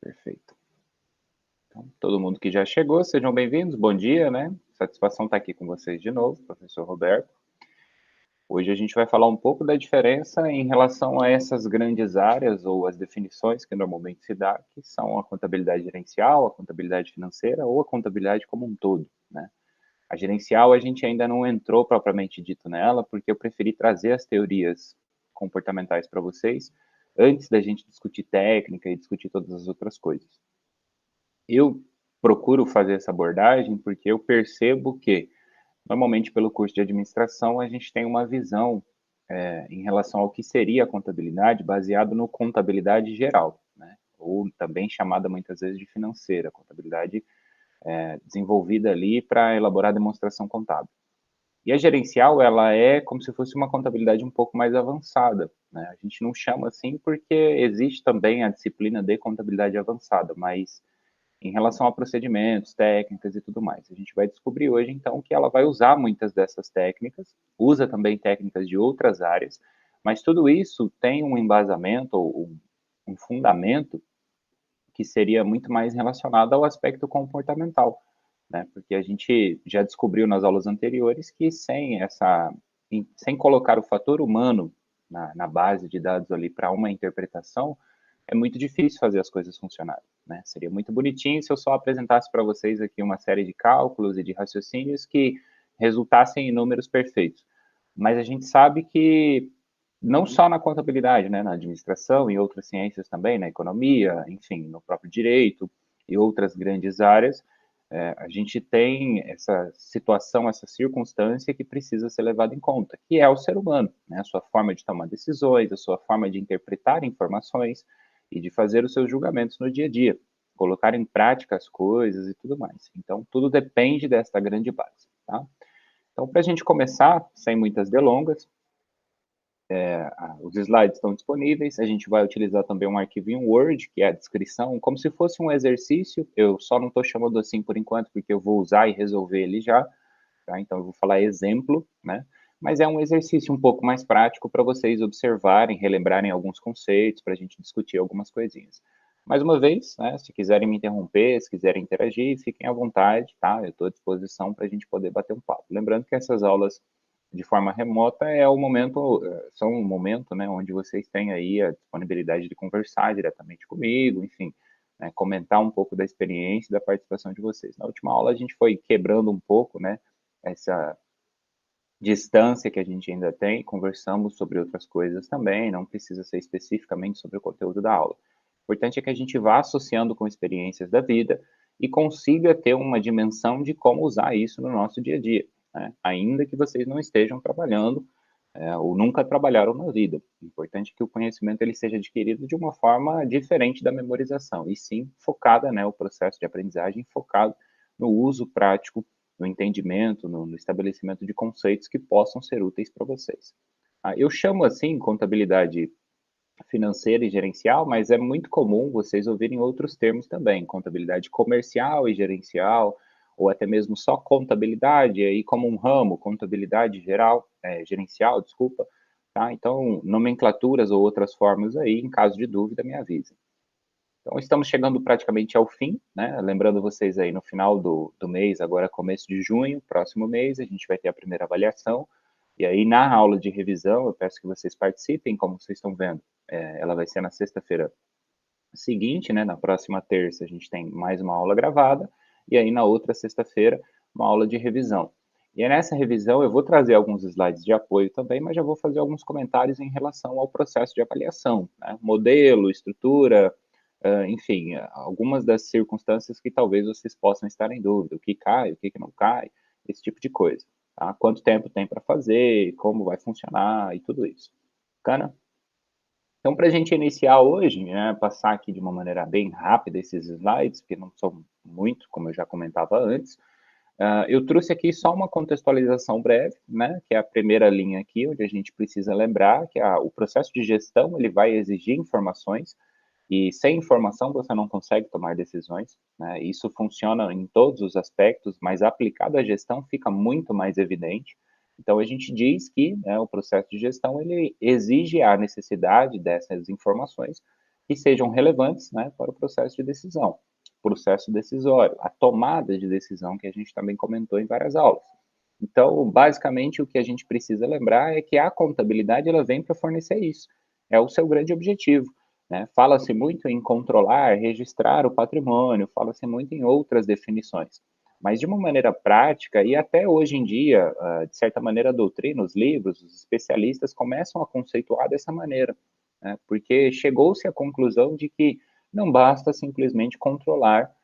Perfeito. Então, todo mundo que já chegou, sejam bem-vindos, bom dia, né? Satisfação estar aqui com vocês de novo, professor Roberto. Hoje a gente vai falar um pouco da diferença em relação a essas grandes áreas ou as definições que normalmente se dá, que são a contabilidade gerencial, a contabilidade financeira ou a contabilidade como um todo, né? A gerencial a gente ainda não entrou propriamente dito nela, porque eu preferi trazer as teorias comportamentais para vocês antes da gente discutir técnica e discutir todas as outras coisas. Eu procuro fazer essa abordagem porque eu percebo que, normalmente, pelo curso de administração, a gente tem uma visão em relação ao que seria a contabilidade baseado no contabilidade geral, né? Ou também chamada muitas vezes de financeira, contabilidade desenvolvida ali para elaborar demonstração contábil. E a gerencial, ela é como se fosse uma contabilidade um pouco mais avançada, né? A gente não chama assim porque existe também a disciplina de contabilidade avançada, mas em relação a procedimentos, técnicas e tudo mais. A gente vai descobrir hoje, então, que ela vai usar muitas dessas técnicas, usa também técnicas de outras áreas, mas tudo isso tem um embasamento ou um fundamento que seria muito mais relacionado ao aspecto comportamental, né? Porque a gente já descobriu nas aulas anteriores que sem colocar o fator humano na base de dados ali para uma interpretação, é muito difícil fazer as coisas funcionarem, né? Seria muito bonitinho se eu só apresentasse para vocês aqui uma série de cálculos e de raciocínios que resultassem em números perfeitos. Mas a gente sabe que não só na contabilidade, né, na administração e outras ciências também, na economia, enfim, no próprio direito e outras grandes áreas, a gente tem essa situação, essa circunstância que precisa ser levada em conta, que é o ser humano, né, a sua forma de tomar decisões, a sua forma de interpretar informações e de fazer os seus julgamentos no dia a dia, colocar em prática as coisas e tudo mais. Então, tudo depende desta grande base, tá? Então, para a gente começar, sem muitas delongas, os slides estão disponíveis, a gente vai utilizar também um arquivo em Word, que é a descrição, como se fosse um exercício, eu só não estou chamando assim por enquanto, porque eu vou usar e resolver ele já, tá? Então eu vou falar exemplo, né? Mas é um exercício um pouco mais prático para vocês observarem, relembrarem alguns conceitos, para a gente discutir algumas coisinhas. Mais uma vez, né, se quiserem me interromper, se quiserem interagir, fiquem à vontade, tá? Eu estou à disposição para a gente poder bater um papo. Lembrando que essas aulas de forma remota é o momento, são um momento, né, onde vocês têm aí a disponibilidade de conversar diretamente comigo, enfim, né, comentar um pouco da experiência e da participação de vocês. Na última aula a gente foi quebrando um pouco, né, essa distância que a gente ainda tem, conversamos sobre outras coisas também, não precisa ser especificamente sobre o conteúdo da aula. O importante é que a gente vá associando com experiências da vida e consiga ter uma dimensão de como usar isso no nosso dia a dia, né? Ainda que vocês não estejam trabalhando ou nunca trabalharam na vida. O importante é que o conhecimento ele seja adquirido de uma forma diferente da memorização, e sim focada, né, o processo de aprendizagem focado no uso prático, no entendimento, no estabelecimento de conceitos que possam ser úteis para vocês. Eu chamo assim contabilidade financeira e gerencial, mas é muito comum vocês ouvirem outros termos também, contabilidade comercial e gerencial, ou até mesmo só contabilidade, aí como um ramo, contabilidade geral, gerencial, desculpa, tá? Então, nomenclaturas ou outras formas aí, em caso de dúvida, me avisem. Então, estamos chegando praticamente ao fim, né? Lembrando vocês aí, no final do mês, agora começo de junho, próximo mês, a gente vai ter a primeira avaliação, e aí na aula de revisão, eu peço que vocês participem, como vocês estão vendo, ela vai ser na sexta-feira seguinte, né? Na próxima terça a gente tem mais uma aula gravada, e aí na outra sexta-feira, uma aula de revisão. E aí nessa revisão eu vou trazer alguns slides de apoio também, mas já vou fazer alguns comentários em relação ao processo de avaliação, né? Modelo, estrutura, enfim, algumas das circunstâncias que talvez vocês possam estar em dúvida, o que cai, o que não cai, esse tipo de coisa, tá? Quanto tempo tem para fazer, como vai funcionar e tudo isso. Bacana? Então, para a gente iniciar hoje, né, passar aqui de uma maneira bem rápida esses slides, porque não são muito, como eu já comentava antes, eu trouxe aqui só uma contextualização breve, né, que é a primeira linha aqui, onde a gente precisa lembrar que o processo de gestão ele vai exigir informações, e sem informação você não consegue tomar decisões, né? Isso funciona em todos os aspectos, mas aplicado à gestão fica muito mais evidente. Então a gente diz que, né, o processo de gestão ele exige a necessidade dessas informações que sejam relevantes, né, para o processo decisório, a tomada de decisão que a gente também comentou em várias aulas. Então, basicamente, o que a gente precisa lembrar é que a contabilidade ela vem para fornecer isso. É o seu grande objetivo, né? Fala-se muito em controlar, registrar o patrimônio, fala-se muito em outras definições. Mas de uma maneira prática, e até hoje em dia, de certa maneira, a doutrina, os livros, os especialistas começam a conceituar dessa maneira, né? Porque chegou-se à conclusão de que não basta simplesmente controlar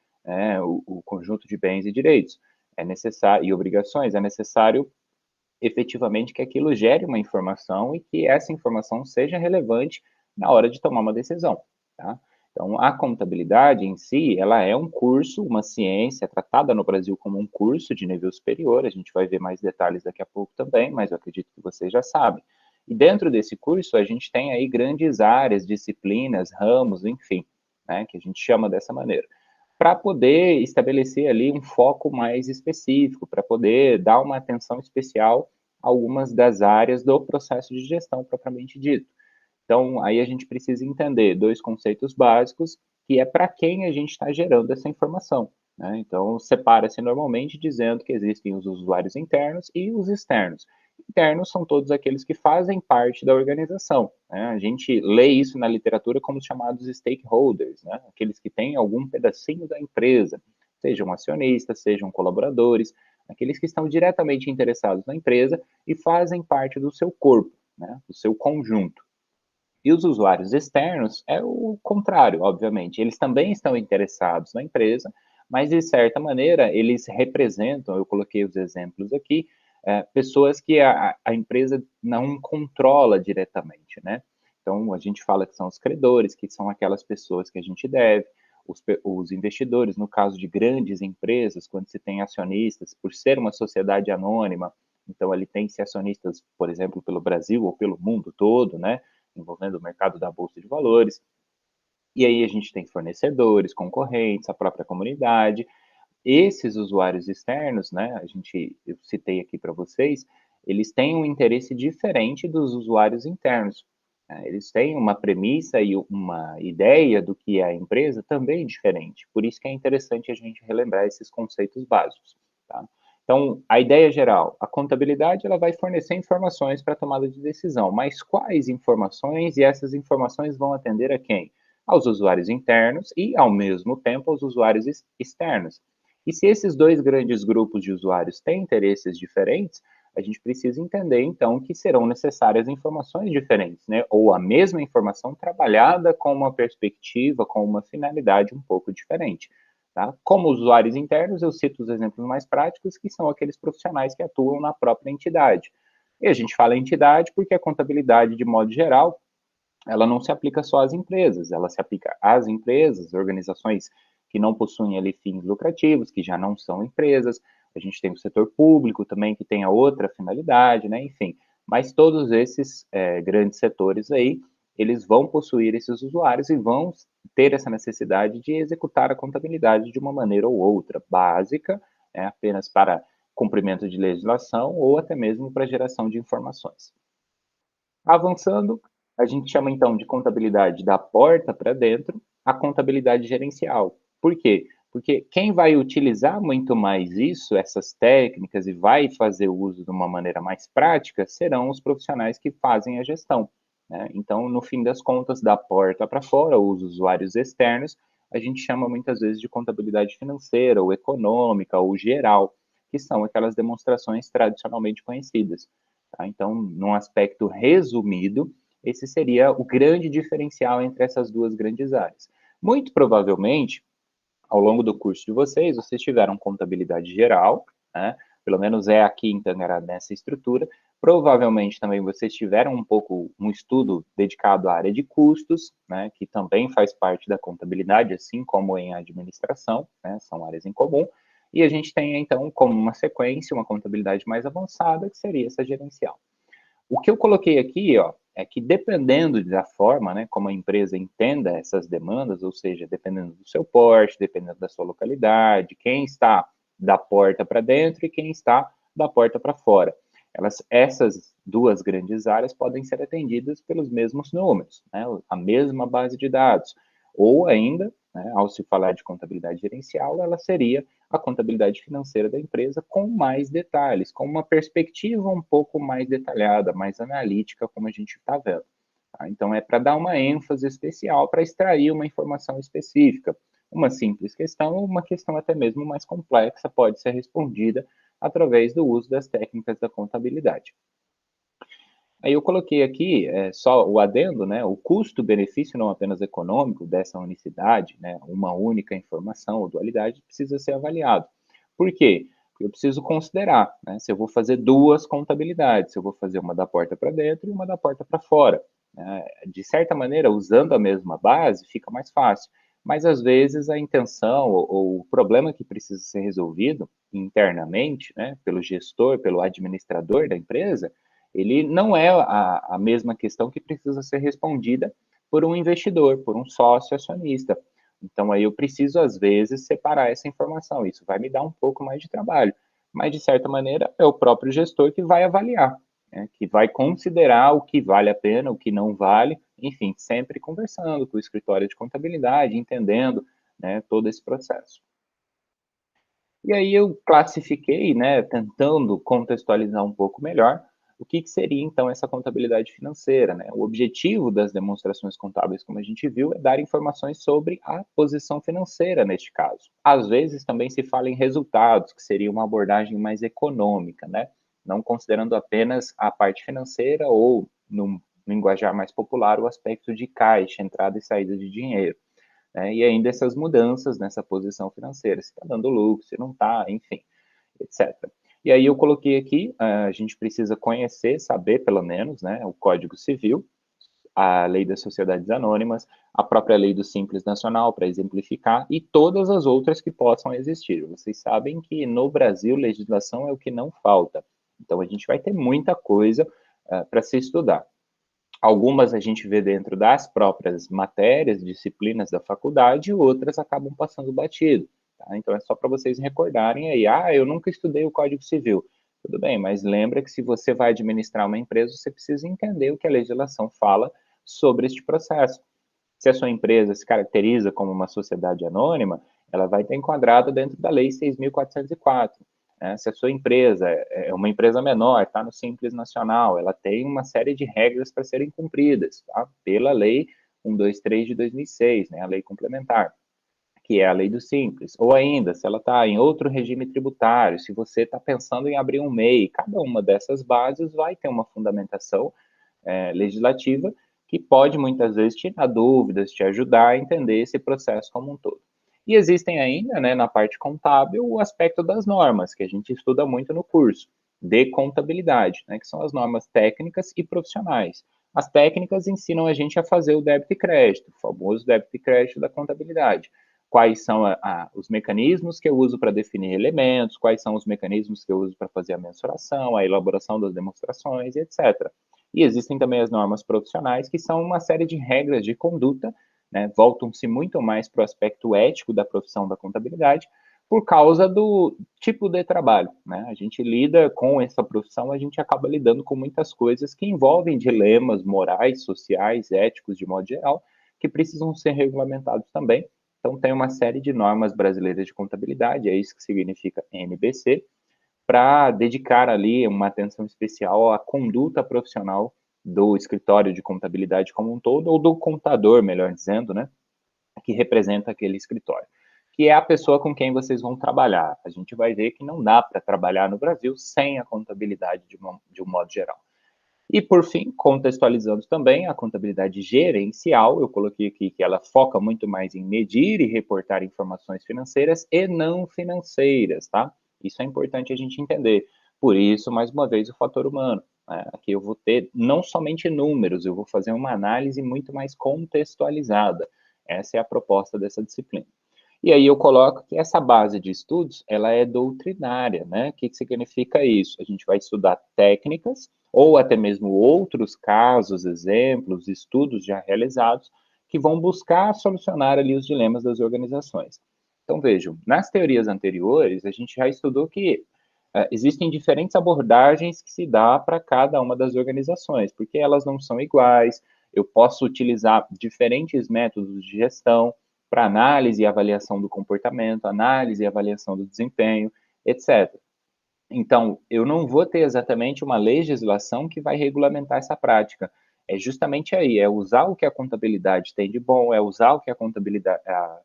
o conjunto de bens e direitos é necessário, e obrigações, é necessário efetivamente que aquilo gere uma informação e que essa informação seja relevante na hora de tomar uma decisão, tá? Então, a contabilidade em si, ela é um curso, uma ciência tratada no Brasil como um curso de nível superior, a gente vai ver mais detalhes daqui a pouco também, mas eu acredito que vocês já sabem. E dentro desse curso, a gente tem aí grandes áreas, disciplinas, ramos, enfim, né, que a gente chama dessa maneira para poder estabelecer ali um foco mais específico, para poder dar uma atenção especial a algumas das áreas do processo de gestão propriamente dito. Então, aí a gente precisa entender dois conceitos básicos, que é para quem a gente está gerando essa informação, né? Então, separa-se normalmente dizendo que existem os usuários internos e os externos. Internos são todos aqueles que fazem parte da organização, né? A gente lê isso na literatura como os chamados stakeholders, né? Aqueles que têm algum pedacinho da empresa, sejam acionistas, sejam colaboradores, aqueles que estão diretamente interessados na empresa e fazem parte do seu corpo, né? Do seu conjunto. E os usuários externos é o contrário, obviamente. Eles também estão interessados na empresa, mas de certa maneira eles representam, eu coloquei os exemplos aqui, pessoas que a empresa não controla diretamente, né? Então a gente fala que são os credores, que são aquelas pessoas que a gente deve, os investidores, no caso de grandes empresas, quando se tem acionistas, por ser uma sociedade anônima, então ali tem-se acionistas, por exemplo, pelo Brasil ou pelo mundo todo, né? Envolvendo o mercado da bolsa de valores. E aí a gente tem fornecedores, concorrentes, a própria comunidade. Esses usuários externos, né, eu citei aqui para vocês, eles têm um interesse diferente dos usuários internos. Né? Eles têm uma premissa e uma ideia do que é a empresa também diferente. Por isso que é interessante a gente relembrar esses conceitos básicos. Tá? Então, a ideia geral, a contabilidade ela vai fornecer informações para a tomada de decisão, mas quais informações e essas informações vão atender a quem? Aos usuários internos e, ao mesmo tempo, aos usuários externos. E se esses dois grandes grupos de usuários têm interesses diferentes, a gente precisa entender, então, que serão necessárias informações diferentes, né? Ou a mesma informação trabalhada com uma perspectiva, com uma finalidade um pouco diferente. Tá? Como usuários internos, eu cito os exemplos mais práticos, que são aqueles profissionais que atuam na própria entidade. E a gente fala entidade porque a contabilidade, de modo geral, ela não se aplica só às empresas, ela se aplica às empresas, organizações que não possuem ali fins lucrativos, que já não são empresas, a gente tem o setor público também, que tem a outra finalidade, né, enfim, mas todos esses grandes setores aí, eles vão possuir esses usuários e vão ter essa necessidade de executar a contabilidade de uma maneira ou outra, básica, apenas para cumprimento de legislação ou até mesmo para geração de informações. Avançando, a gente chama então de contabilidade da porta para dentro, a contabilidade gerencial. Por quê? Porque quem vai utilizar muito mais isso, essas técnicas, e vai fazer o uso de uma maneira mais prática, serão os profissionais que fazem a gestão. Né? Então, no fim das contas, da porta para fora, os usuários externos, a gente chama muitas vezes de contabilidade financeira, ou econômica, ou geral, que são aquelas demonstrações tradicionalmente conhecidas. Tá? Então, num aspecto resumido, esse seria o grande diferencial entre essas duas grandes áreas. Muito provavelmente, ao longo do curso de vocês tiveram contabilidade geral, né? Pelo menos é aqui em Tangará nessa estrutura. Provavelmente também vocês tiveram um estudo dedicado à área de custos, né? Que também faz parte da contabilidade, assim como em administração, né? São áreas em comum. E a gente tem, então, como uma sequência, uma contabilidade mais avançada, que seria essa gerencial. O que eu coloquei aqui, ó, é que dependendo da forma, né, como a empresa entenda essas demandas, ou seja, dependendo do seu porte, dependendo da sua localidade, quem está da porta para dentro e quem está da porta para fora, Essas duas grandes áreas podem ser atendidas pelos mesmos números, né, a mesma base de dados, ou ainda, né, ao se falar de contabilidade gerencial, ela seria a contabilidade financeira da empresa com mais detalhes, com uma perspectiva um pouco mais detalhada, mais analítica, como a gente está vendo. Tá? Então, é para dar uma ênfase especial, para extrair uma informação específica. Uma simples questão ou uma questão até mesmo mais complexa pode ser respondida através do uso das técnicas da contabilidade. Aí eu coloquei aqui só o adendo, né, o custo-benefício não apenas econômico dessa unicidade, né, uma única informação ou dualidade precisa ser avaliado. Por quê? Porque eu preciso considerar, né, se eu vou fazer duas contabilidades, se eu vou fazer uma da porta para dentro e uma da porta para fora. Né? De certa maneira, usando a mesma base, fica mais fácil. Mas às vezes a intenção ou o problema que precisa ser resolvido internamente, né, pelo gestor, pelo administrador da empresa, ele não é a mesma questão que precisa ser respondida por um investidor, por um sócio acionista. Então, aí eu preciso, às vezes, separar essa informação. Isso vai me dar um pouco mais de trabalho. Mas, de certa maneira, é o próprio gestor que vai avaliar, né, que vai considerar o que vale a pena, o que não vale, enfim, sempre conversando com o escritório de contabilidade, entendendo, né, todo esse processo. E aí eu classifiquei, né, tentando contextualizar um pouco melhor, o que seria então essa contabilidade financeira, né? O objetivo das demonstrações contábeis, como a gente viu, é dar informações sobre a posição financeira neste caso. Às vezes também se fala em resultados, que seria uma abordagem mais econômica, né? Não considerando apenas a parte financeira ou, no linguajar mais popular, o aspecto de caixa, entrada e saída de dinheiro. Né? E ainda essas mudanças nessa posição financeira, se está dando lucro, se não está, enfim, etc. E aí eu coloquei aqui, a gente precisa conhecer, saber pelo menos, né, o Código Civil, a Lei das Sociedades Anônimas, a própria Lei do Simples Nacional, para exemplificar, e todas as outras que possam existir. Vocês sabem que no Brasil legislação é o que não falta. Então a gente vai ter muita coisa para se estudar. Algumas a gente vê dentro das próprias matérias, disciplinas da faculdade, e outras acabam passando batido. Tá? Então é só para vocês recordarem aí, eu nunca estudei o Código Civil. Tudo bem, mas lembra que se você vai administrar uma empresa, você precisa entender o que a legislação fala sobre este processo. Se a sua empresa se caracteriza como uma sociedade anônima, ela vai estar enquadrada dentro da Lei 6.404. Né? Se a sua empresa é uma empresa menor, está no Simples Nacional, ela tem uma série de regras para serem cumpridas, tá? Pela Lei 123 de 2006, né? A lei complementar, que é a lei do Simples. Ou ainda, se ela está em outro regime tributário, se você está pensando em abrir um MEI, cada uma dessas bases vai ter uma fundamentação legislativa que pode muitas vezes tirar dúvidas, te ajudar a entender esse processo como um todo. E existem ainda, né, na parte contábil, o aspecto das normas, que a gente estuda muito no curso, de contabilidade, né, que são as normas técnicas e profissionais. As técnicas ensinam a gente a fazer o débito e crédito, o famoso débito e crédito da contabilidade. Quais são os mecanismos que eu uso para definir elementos, quais são os mecanismos que eu uso para fazer a mensuração, a elaboração das demonstrações, etc. E existem também as normas profissionais, que são uma série de regras de conduta, né, voltam-se muito mais para o aspecto ético da profissão da contabilidade, por causa do tipo de trabalho. Né? A gente lida com essa profissão, a gente acaba lidando com muitas coisas que envolvem dilemas morais, sociais, éticos, de modo geral, que precisam ser regulamentados também. Então, tem uma série de normas brasileiras de contabilidade, é isso que significa NBC, para dedicar ali uma atenção especial à conduta profissional do escritório de contabilidade como um todo, ou do contador, melhor dizendo, né, que representa aquele escritório, que é a pessoa com quem vocês vão trabalhar. A gente vai ver que não dá para trabalhar no Brasil sem a contabilidade de um modo geral. E, por fim, contextualizando também a contabilidade gerencial, eu coloquei aqui que ela foca muito mais em medir e reportar informações financeiras e não financeiras, tá? Isso é importante a gente entender. Por isso, mais uma vez, o fator humano. Né? Aqui eu vou ter não somente números, eu vou fazer uma análise muito mais contextualizada. Essa é a proposta dessa disciplina. E aí eu coloco que essa base de estudos, ela é doutrinária, né? O que significa isso? A gente vai estudar técnicas, ou até mesmo outros casos, exemplos, estudos já realizados, que vão buscar solucionar ali os dilemas das organizações. Então, vejam, nas teorias anteriores, a gente já estudou que existem diferentes abordagens que se dá para cada uma das organizações, porque elas não são iguais. Eu posso utilizar diferentes métodos de gestão para análise e avaliação do comportamento, análise e avaliação do desempenho, etc. Então, eu não vou ter exatamente uma legislação que vai regulamentar essa prática. É justamente aí, é usar o que a contabilidade tem de bom, é usar o que a contabilidade,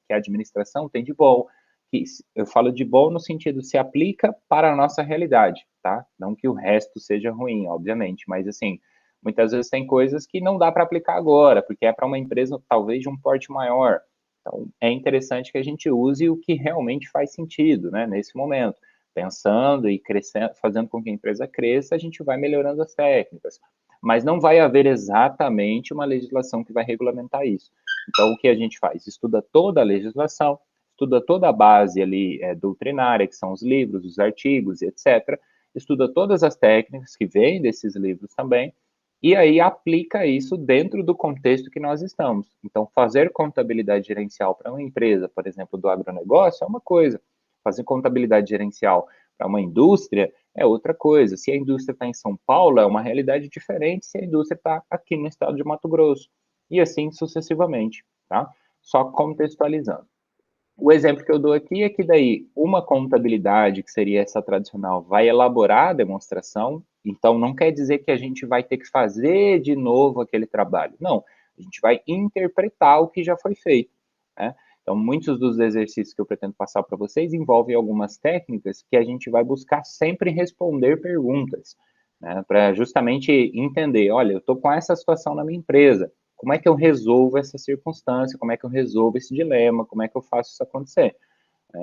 que a administração tem de bom. Que eu falo de bom no sentido se aplica para a nossa realidade, tá? Não que o resto seja ruim, obviamente, mas assim, muitas vezes tem coisas que não dá para aplicar agora, porque é para uma empresa talvez de um porte maior. Então, é interessante que a gente use o que realmente faz sentido, né, nesse momento pensando e crescendo, fazendo com que a empresa cresça, a gente vai melhorando as técnicas. Mas não vai haver exatamente uma legislação que vai regulamentar isso. Então, o que a gente faz? Estuda toda a legislação, estuda toda a base ali doutrinária, que são os livros, os artigos, etc. Estuda todas as técnicas que vêm desses livros também, e aí aplica isso dentro do contexto que nós estamos. Então, fazer contabilidade gerencial para uma empresa, por exemplo, do agronegócio, é uma coisa. Fazer contabilidade gerencial para uma indústria é outra coisa. Se a indústria está em São Paulo, é uma realidade diferente se a indústria está aqui no estado de Mato Grosso. E assim sucessivamente, tá? Só contextualizando. O exemplo que eu dou aqui é que daí uma contabilidade, que seria essa tradicional, vai elaborar a demonstração, então não quer dizer que a gente vai ter que fazer de novo aquele trabalho. Não, a gente vai interpretar o que já foi feito, né? Então, muitos dos exercícios que eu pretendo passar para vocês envolvem algumas técnicas que a gente vai buscar sempre responder perguntas, né? Para justamente entender, olha, eu estou com essa situação na minha empresa, como é que eu resolvo essa circunstância, como é que eu resolvo esse dilema, como é que eu faço isso acontecer.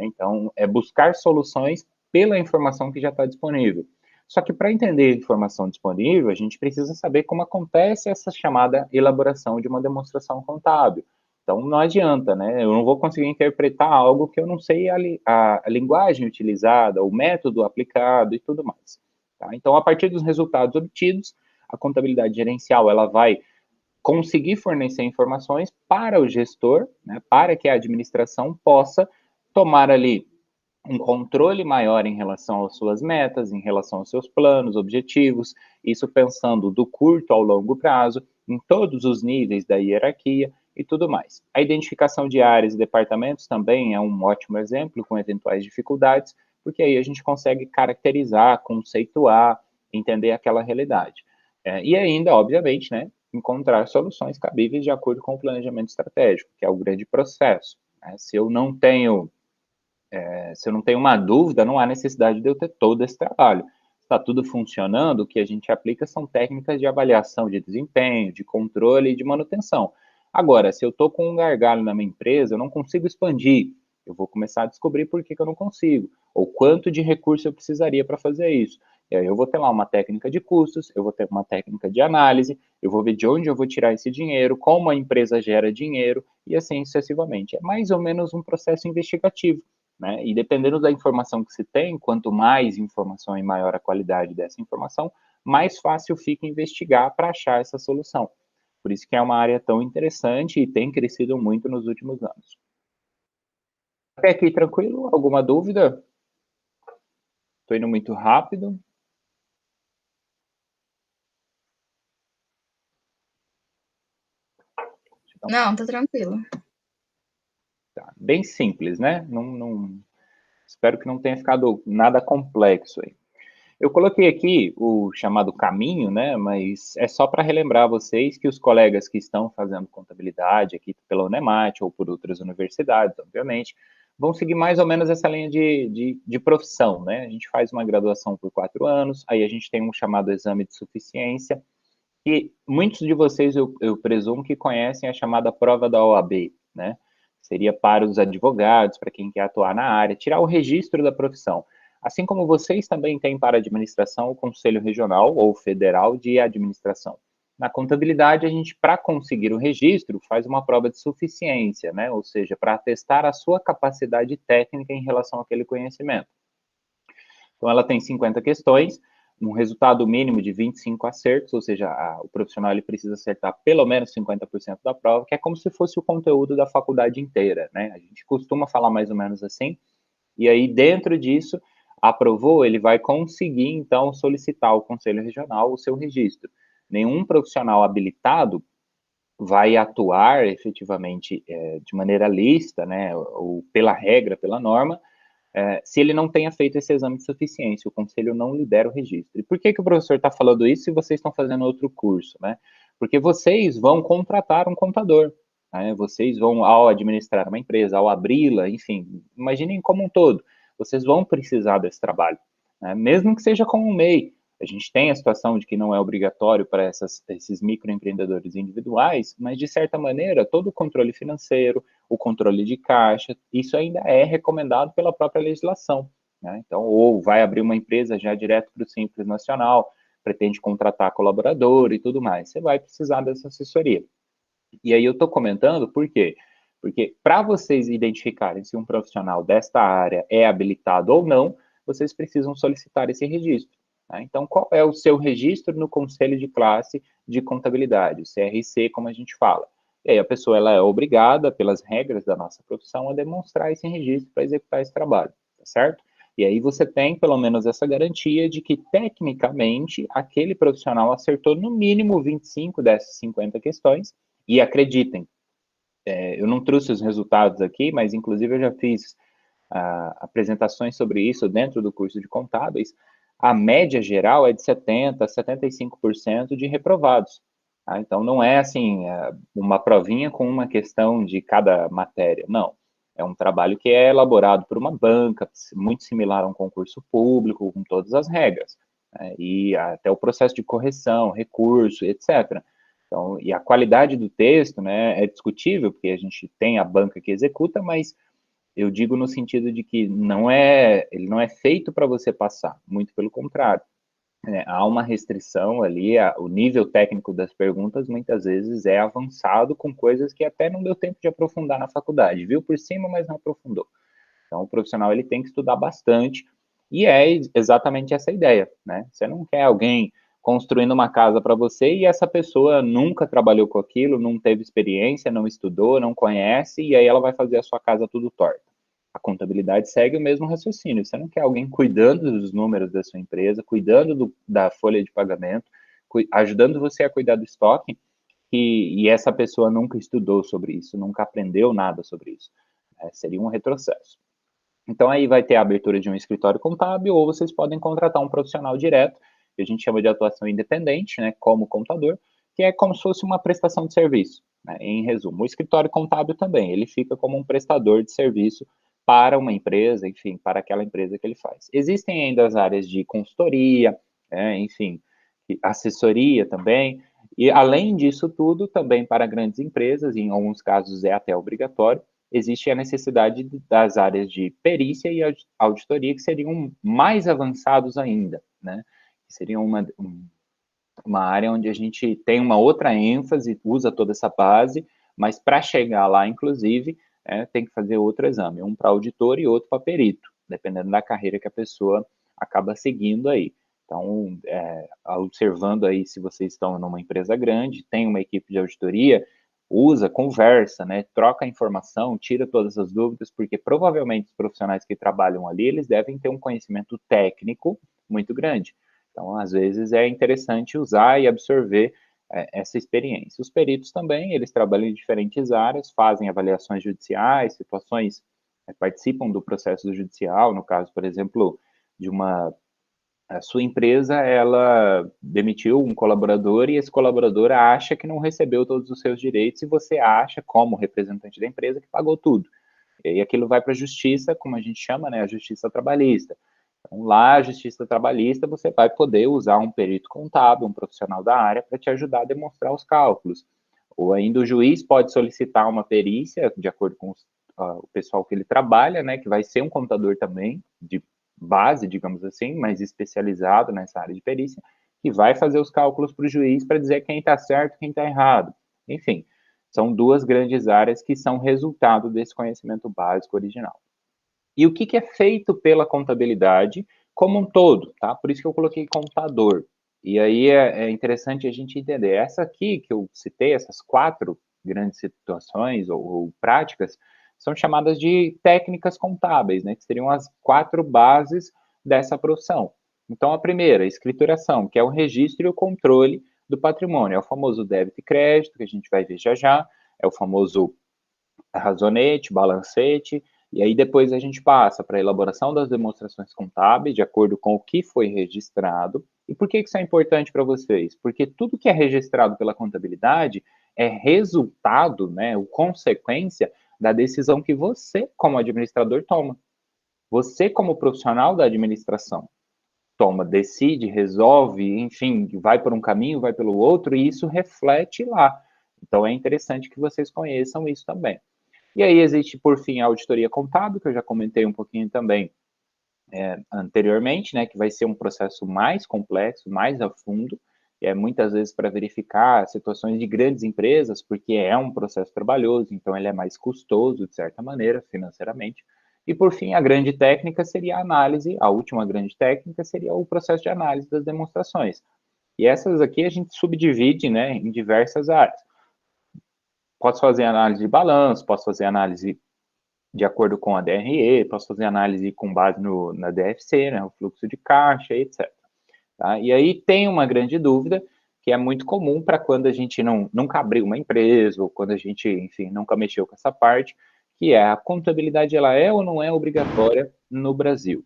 Então, é buscar soluções pela informação que já está disponível. Só que para entender a informação disponível, a gente precisa saber como acontece essa chamada elaboração de uma demonstração contábil. Então, não adianta, né? Eu não vou conseguir interpretar algo que eu não sei a linguagem utilizada, o método aplicado e tudo mais. Tá? Então, a partir dos resultados obtidos, a contabilidade gerencial ela vai conseguir fornecer informações para o gestor, né, para que a administração possa tomar ali um controle maior em relação às suas metas, em relação aos seus planos, objetivos, isso pensando do curto ao longo prazo, em todos os níveis da hierarquia e tudo mais. A identificação de áreas e departamentos também é um ótimo exemplo, com eventuais dificuldades, porque aí a gente consegue caracterizar, conceituar, entender aquela realidade. E ainda, obviamente, né, encontrar soluções cabíveis de acordo com o planejamento estratégico, que é o grande processo. Né? Se eu não tenho uma dúvida, não há necessidade de eu ter todo esse trabalho. Está tudo funcionando, o que a gente aplica são técnicas de avaliação de desempenho, de controle e de manutenção. Agora, se eu estou com um gargalo na minha empresa, eu não consigo expandir, eu vou começar a descobrir por que eu não consigo, ou quanto de recurso eu precisaria para fazer isso. E aí eu vou ter lá uma técnica de custos, eu vou ter uma técnica de análise, eu vou ver de onde eu vou tirar esse dinheiro, como a empresa gera dinheiro, e assim sucessivamente. É mais ou menos um processo investigativo. Né? E dependendo da informação que se tem, quanto mais informação e maior a qualidade dessa informação, mais fácil fica investigar para achar essa solução. Por isso que é uma área tão interessante e tem crescido muito nos últimos anos. Até aqui tranquilo? Alguma dúvida? Estou indo muito rápido? Não, tá tranquilo. Tá. Bem simples, né? Espero que não tenha ficado nada complexo aí. Eu coloquei aqui o chamado caminho, né? Mas é só para relembrar vocês que os colegas que estão fazendo contabilidade aqui pela Unemat ou por outras universidades, obviamente, vão seguir mais ou menos essa linha de profissão, né? A gente faz uma graduação por 4 anos, aí a gente tem um chamado exame de suficiência, e muitos de vocês, eu presumo que conhecem a chamada prova da OAB, né? Seria para os advogados, para quem quer atuar na área, tirar o registro da profissão. Assim como vocês também têm para a administração o Conselho Regional ou Federal de Administração. Na contabilidade, a gente, para conseguir o registro, faz uma prova de suficiência, né? Ou seja, para atestar a sua capacidade técnica em relação àquele conhecimento. Então, ela tem 50 questões, um resultado mínimo de 25 acertos, ou seja, o profissional ele precisa acertar pelo menos 50% da prova, que é como se fosse o conteúdo da faculdade inteira, né? A gente costuma falar mais ou menos assim, e aí dentro disso, Aprovou, ele vai conseguir, então, solicitar ao Conselho Regional o seu registro. Nenhum profissional habilitado vai atuar efetivamente de maneira lícita, né, ou pela regra, pela norma, se ele não tenha feito esse exame de suficiência, o conselho não libera o registro. E por que o professor está falando isso se vocês estão fazendo outro curso, né? Porque vocês vão contratar um contador, né? Vocês vão, ao administrar uma empresa, ao abri-la, enfim, imaginem como um todo, vocês vão precisar desse trabalho, né? Mesmo que seja com um MEI. A gente tem a situação de que não é obrigatório para esses microempreendedores individuais, mas, de certa maneira, todo o controle financeiro, o controle de caixa, isso ainda é recomendado pela própria legislação, né? Então, ou vai abrir uma empresa já direto para o Simples Nacional, pretende contratar colaborador e tudo mais, você vai precisar dessa assessoria. E aí eu estou comentando por quê? Porque para vocês identificarem se um profissional desta área é habilitado ou não, vocês precisam solicitar esse registro. Tá? Então, qual é o seu registro no Conselho de Classe de Contabilidade, o CRC, como a gente fala? E aí a pessoa ela é obrigada, pelas regras da nossa profissão, a demonstrar esse registro para executar esse trabalho, tá certo? E aí você tem pelo menos essa garantia de que, tecnicamente, aquele profissional acertou no mínimo 25 dessas 50 questões, e acreditem, eu não trouxe os resultados aqui, mas inclusive eu já fiz apresentações sobre isso dentro do curso de contábeis. A média geral é de 70% a 75% de reprovados. Tá? Então não é assim, uma provinha com uma questão de cada matéria, não. É um trabalho que é elaborado por uma banca, muito similar a um concurso público, com todas as regras, né? E até o processo de correção, recurso, etc. Então, e a qualidade do texto, né, é discutível, porque a gente tem a banca que executa, mas eu digo no sentido de que ele não é feito para você passar, muito pelo contrário. Há uma restrição ali, o nível técnico das perguntas muitas vezes é avançado com coisas que até não deu tempo de aprofundar na faculdade, viu por cima, mas não aprofundou. Então, o profissional ele tem que estudar bastante, e é exatamente essa ideia, né? Você não quer alguém construindo uma casa para você e essa pessoa nunca trabalhou com aquilo, não teve experiência, não estudou, não conhece, e aí ela vai fazer a sua casa tudo torta. A contabilidade segue o mesmo raciocínio. Você não quer alguém cuidando dos números da sua empresa, cuidando da folha de pagamento, ajudando você a cuidar do estoque, e essa pessoa nunca estudou sobre isso, nunca aprendeu nada sobre isso. Seria um retrocesso. Então, aí vai ter a abertura de um escritório contábil, ou vocês podem contratar um profissional direto, que a gente chama de atuação independente, né, como contador, que é como se fosse uma prestação de serviço, né, em resumo. O escritório contábil também, ele fica como um prestador de serviço para uma empresa, enfim, para aquela empresa que ele faz. Existem ainda as áreas de consultoria, enfim, assessoria também, e além disso tudo, também para grandes empresas, em alguns casos é até obrigatório, existe a necessidade das áreas de perícia e auditoria, que seriam mais avançados ainda, né? Que seriam uma área onde a gente tem uma outra ênfase, usa toda essa base, mas para chegar lá, inclusive, tem que fazer outro exame, um para auditor e outro para perito, dependendo da carreira que a pessoa acaba seguindo aí. Então, observando aí se vocês estão numa empresa grande, tem uma equipe de auditoria, usa, conversa, né, troca informação, tira todas as dúvidas, porque provavelmente os profissionais que trabalham ali, eles devem ter um conhecimento técnico muito grande. Então, às vezes, é interessante usar e absorver essa experiência. Os peritos também, eles trabalham em diferentes áreas, fazem avaliações judiciais, situações, participam do processo judicial, no caso, por exemplo, de a sua empresa, ela demitiu um colaborador e esse colaborador acha que não recebeu todos os seus direitos e você acha, como representante da empresa, que pagou tudo. E aí aquilo vai para a justiça, como a gente chama, né, a justiça trabalhista. Então, lá, a justiça trabalhista, você vai poder usar um perito contábil, um profissional da área, para te ajudar a demonstrar os cálculos. Ou ainda o juiz pode solicitar uma perícia, de acordo com o pessoal que ele trabalha, né, que vai ser um contador também, de base, digamos assim, mas especializado nessa área de perícia, que vai fazer os cálculos para o juiz para dizer quem está certo e quem está errado. Enfim, são duas grandes áreas que são resultado desse conhecimento básico original. E o que é feito pela contabilidade como um todo, tá? Por isso que eu coloquei contador. E aí é interessante a gente entender. Essa aqui que eu citei, essas 4 grandes situações ou práticas, são chamadas de técnicas contábeis, né? Que seriam as 4 bases dessa profissão. Então, a primeira, a escrituração, que é o registro e o controle do patrimônio. É o famoso débito e crédito, que a gente vai ver já já, é o famoso razonete, balancete, e aí depois a gente passa para a elaboração das demonstrações contábeis, de acordo com o que foi registrado. E por que isso é importante para vocês? Porque tudo que é registrado pela contabilidade é resultado, né, ou consequência da decisão que você, como administrador, toma. Você, como profissional da administração, toma, decide, resolve, enfim, vai por um caminho, vai pelo outro, e isso reflete lá. Então é interessante que vocês conheçam isso também. E aí existe, por fim, a auditoria contábil, que eu já comentei um pouquinho também anteriormente, né, que vai ser um processo mais complexo, mais a fundo, muitas vezes para verificar situações de grandes empresas, porque é um processo trabalhoso, então ele é mais custoso, de certa maneira, financeiramente. E, por fim, a grande técnica seria a análise, a última grande técnica seria o processo de análise das demonstrações. E essas aqui a gente subdivide, né, em diversas áreas. Posso fazer análise de balanço, posso fazer análise de acordo com a DRE, posso fazer análise com base na DFC, né, o fluxo de caixa, etc. Tá? E aí tem uma grande dúvida, que é muito comum para quando a gente nunca abriu uma empresa, ou quando a gente, enfim, nunca mexeu com essa parte, que é a contabilidade, ela é ou não é obrigatória no Brasil?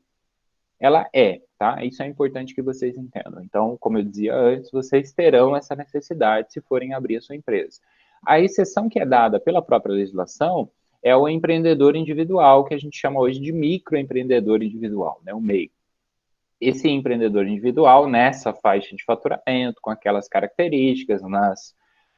Ela é, tá? Isso é importante que vocês entendam. Então, como eu dizia antes, vocês terão essa necessidade se forem abrir a sua empresa. A exceção que é dada pela própria legislação é o empreendedor individual, que a gente chama hoje de microempreendedor individual, né, o MEI. Esse empreendedor individual, nessa faixa de faturamento, com aquelas características,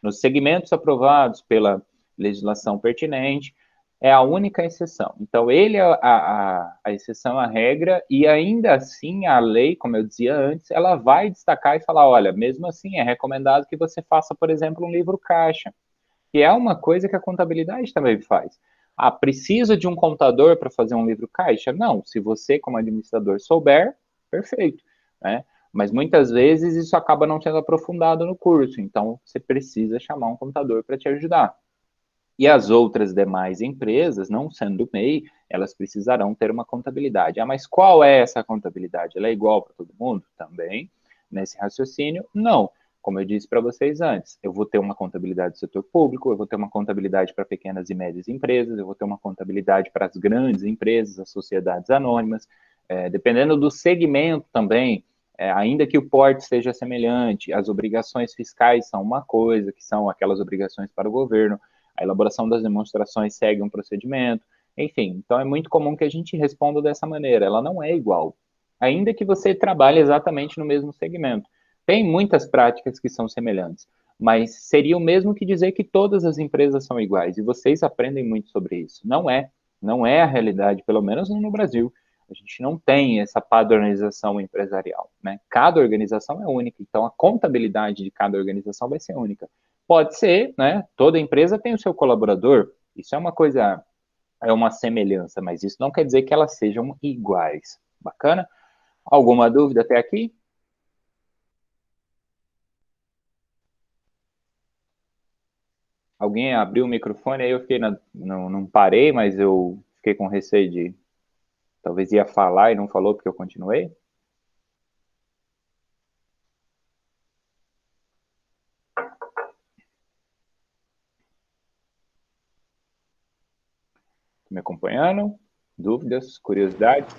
nos segmentos aprovados pela legislação pertinente, é a única exceção. Então, ele é a exceção à regra, e ainda assim a lei, como eu dizia antes, ela vai destacar e falar, olha, mesmo assim é recomendado que você faça, por exemplo, um livro caixa, que é uma coisa que a contabilidade também faz. Ah, precisa de um contador para fazer um livro caixa? Não, se você, como administrador, souber, perfeito, né? Mas muitas vezes isso acaba não sendo aprofundado no curso, então você precisa chamar um contador para te ajudar. E as outras demais empresas, não sendo MEI, elas precisarão ter uma contabilidade. Ah, mas qual é essa contabilidade? Ela é igual para todo mundo? Também, nesse raciocínio, não. Como eu disse para vocês antes, eu vou ter uma contabilidade do setor público, eu vou ter uma contabilidade para pequenas e médias empresas, eu vou ter uma contabilidade para as grandes empresas, as sociedades anônimas, dependendo do segmento também, ainda que o porte seja semelhante, as obrigações fiscais são uma coisa, que são aquelas obrigações para o governo, a elaboração das demonstrações segue um procedimento, enfim, então é muito comum que a gente responda dessa maneira, ela não é igual, ainda que você trabalhe exatamente no mesmo segmento. Tem muitas práticas que são semelhantes, mas seria o mesmo que dizer que todas as empresas são iguais, e vocês aprendem muito sobre isso. Não é a realidade, pelo menos no Brasil. A gente não tem essa padronização empresarial, né? Cada organização é única, então a contabilidade de cada organização vai ser única. Pode ser, né? Toda empresa tem o seu colaborador, isso é uma coisa, é uma semelhança, mas isso não quer dizer que elas sejam iguais. Bacana? Alguma dúvida até aqui? Alguém abriu o microfone, aí eu fiquei, não parei, mas eu fiquei com receio de, talvez ia falar e não falou porque eu continuei. Me acompanhando? Dúvidas, curiosidades?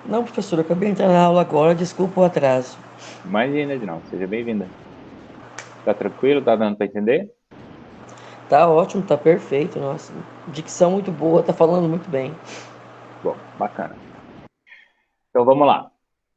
Não, professor, eu acabei de entrar na aula agora, desculpa o atraso. Imagina, Edinaldo, seja bem-vinda. Tá tranquilo? Tá dando para entender? Tá ótimo, tá perfeito, nossa. Dicção muito boa, tá falando muito bem. Bom, bacana. Então vamos lá.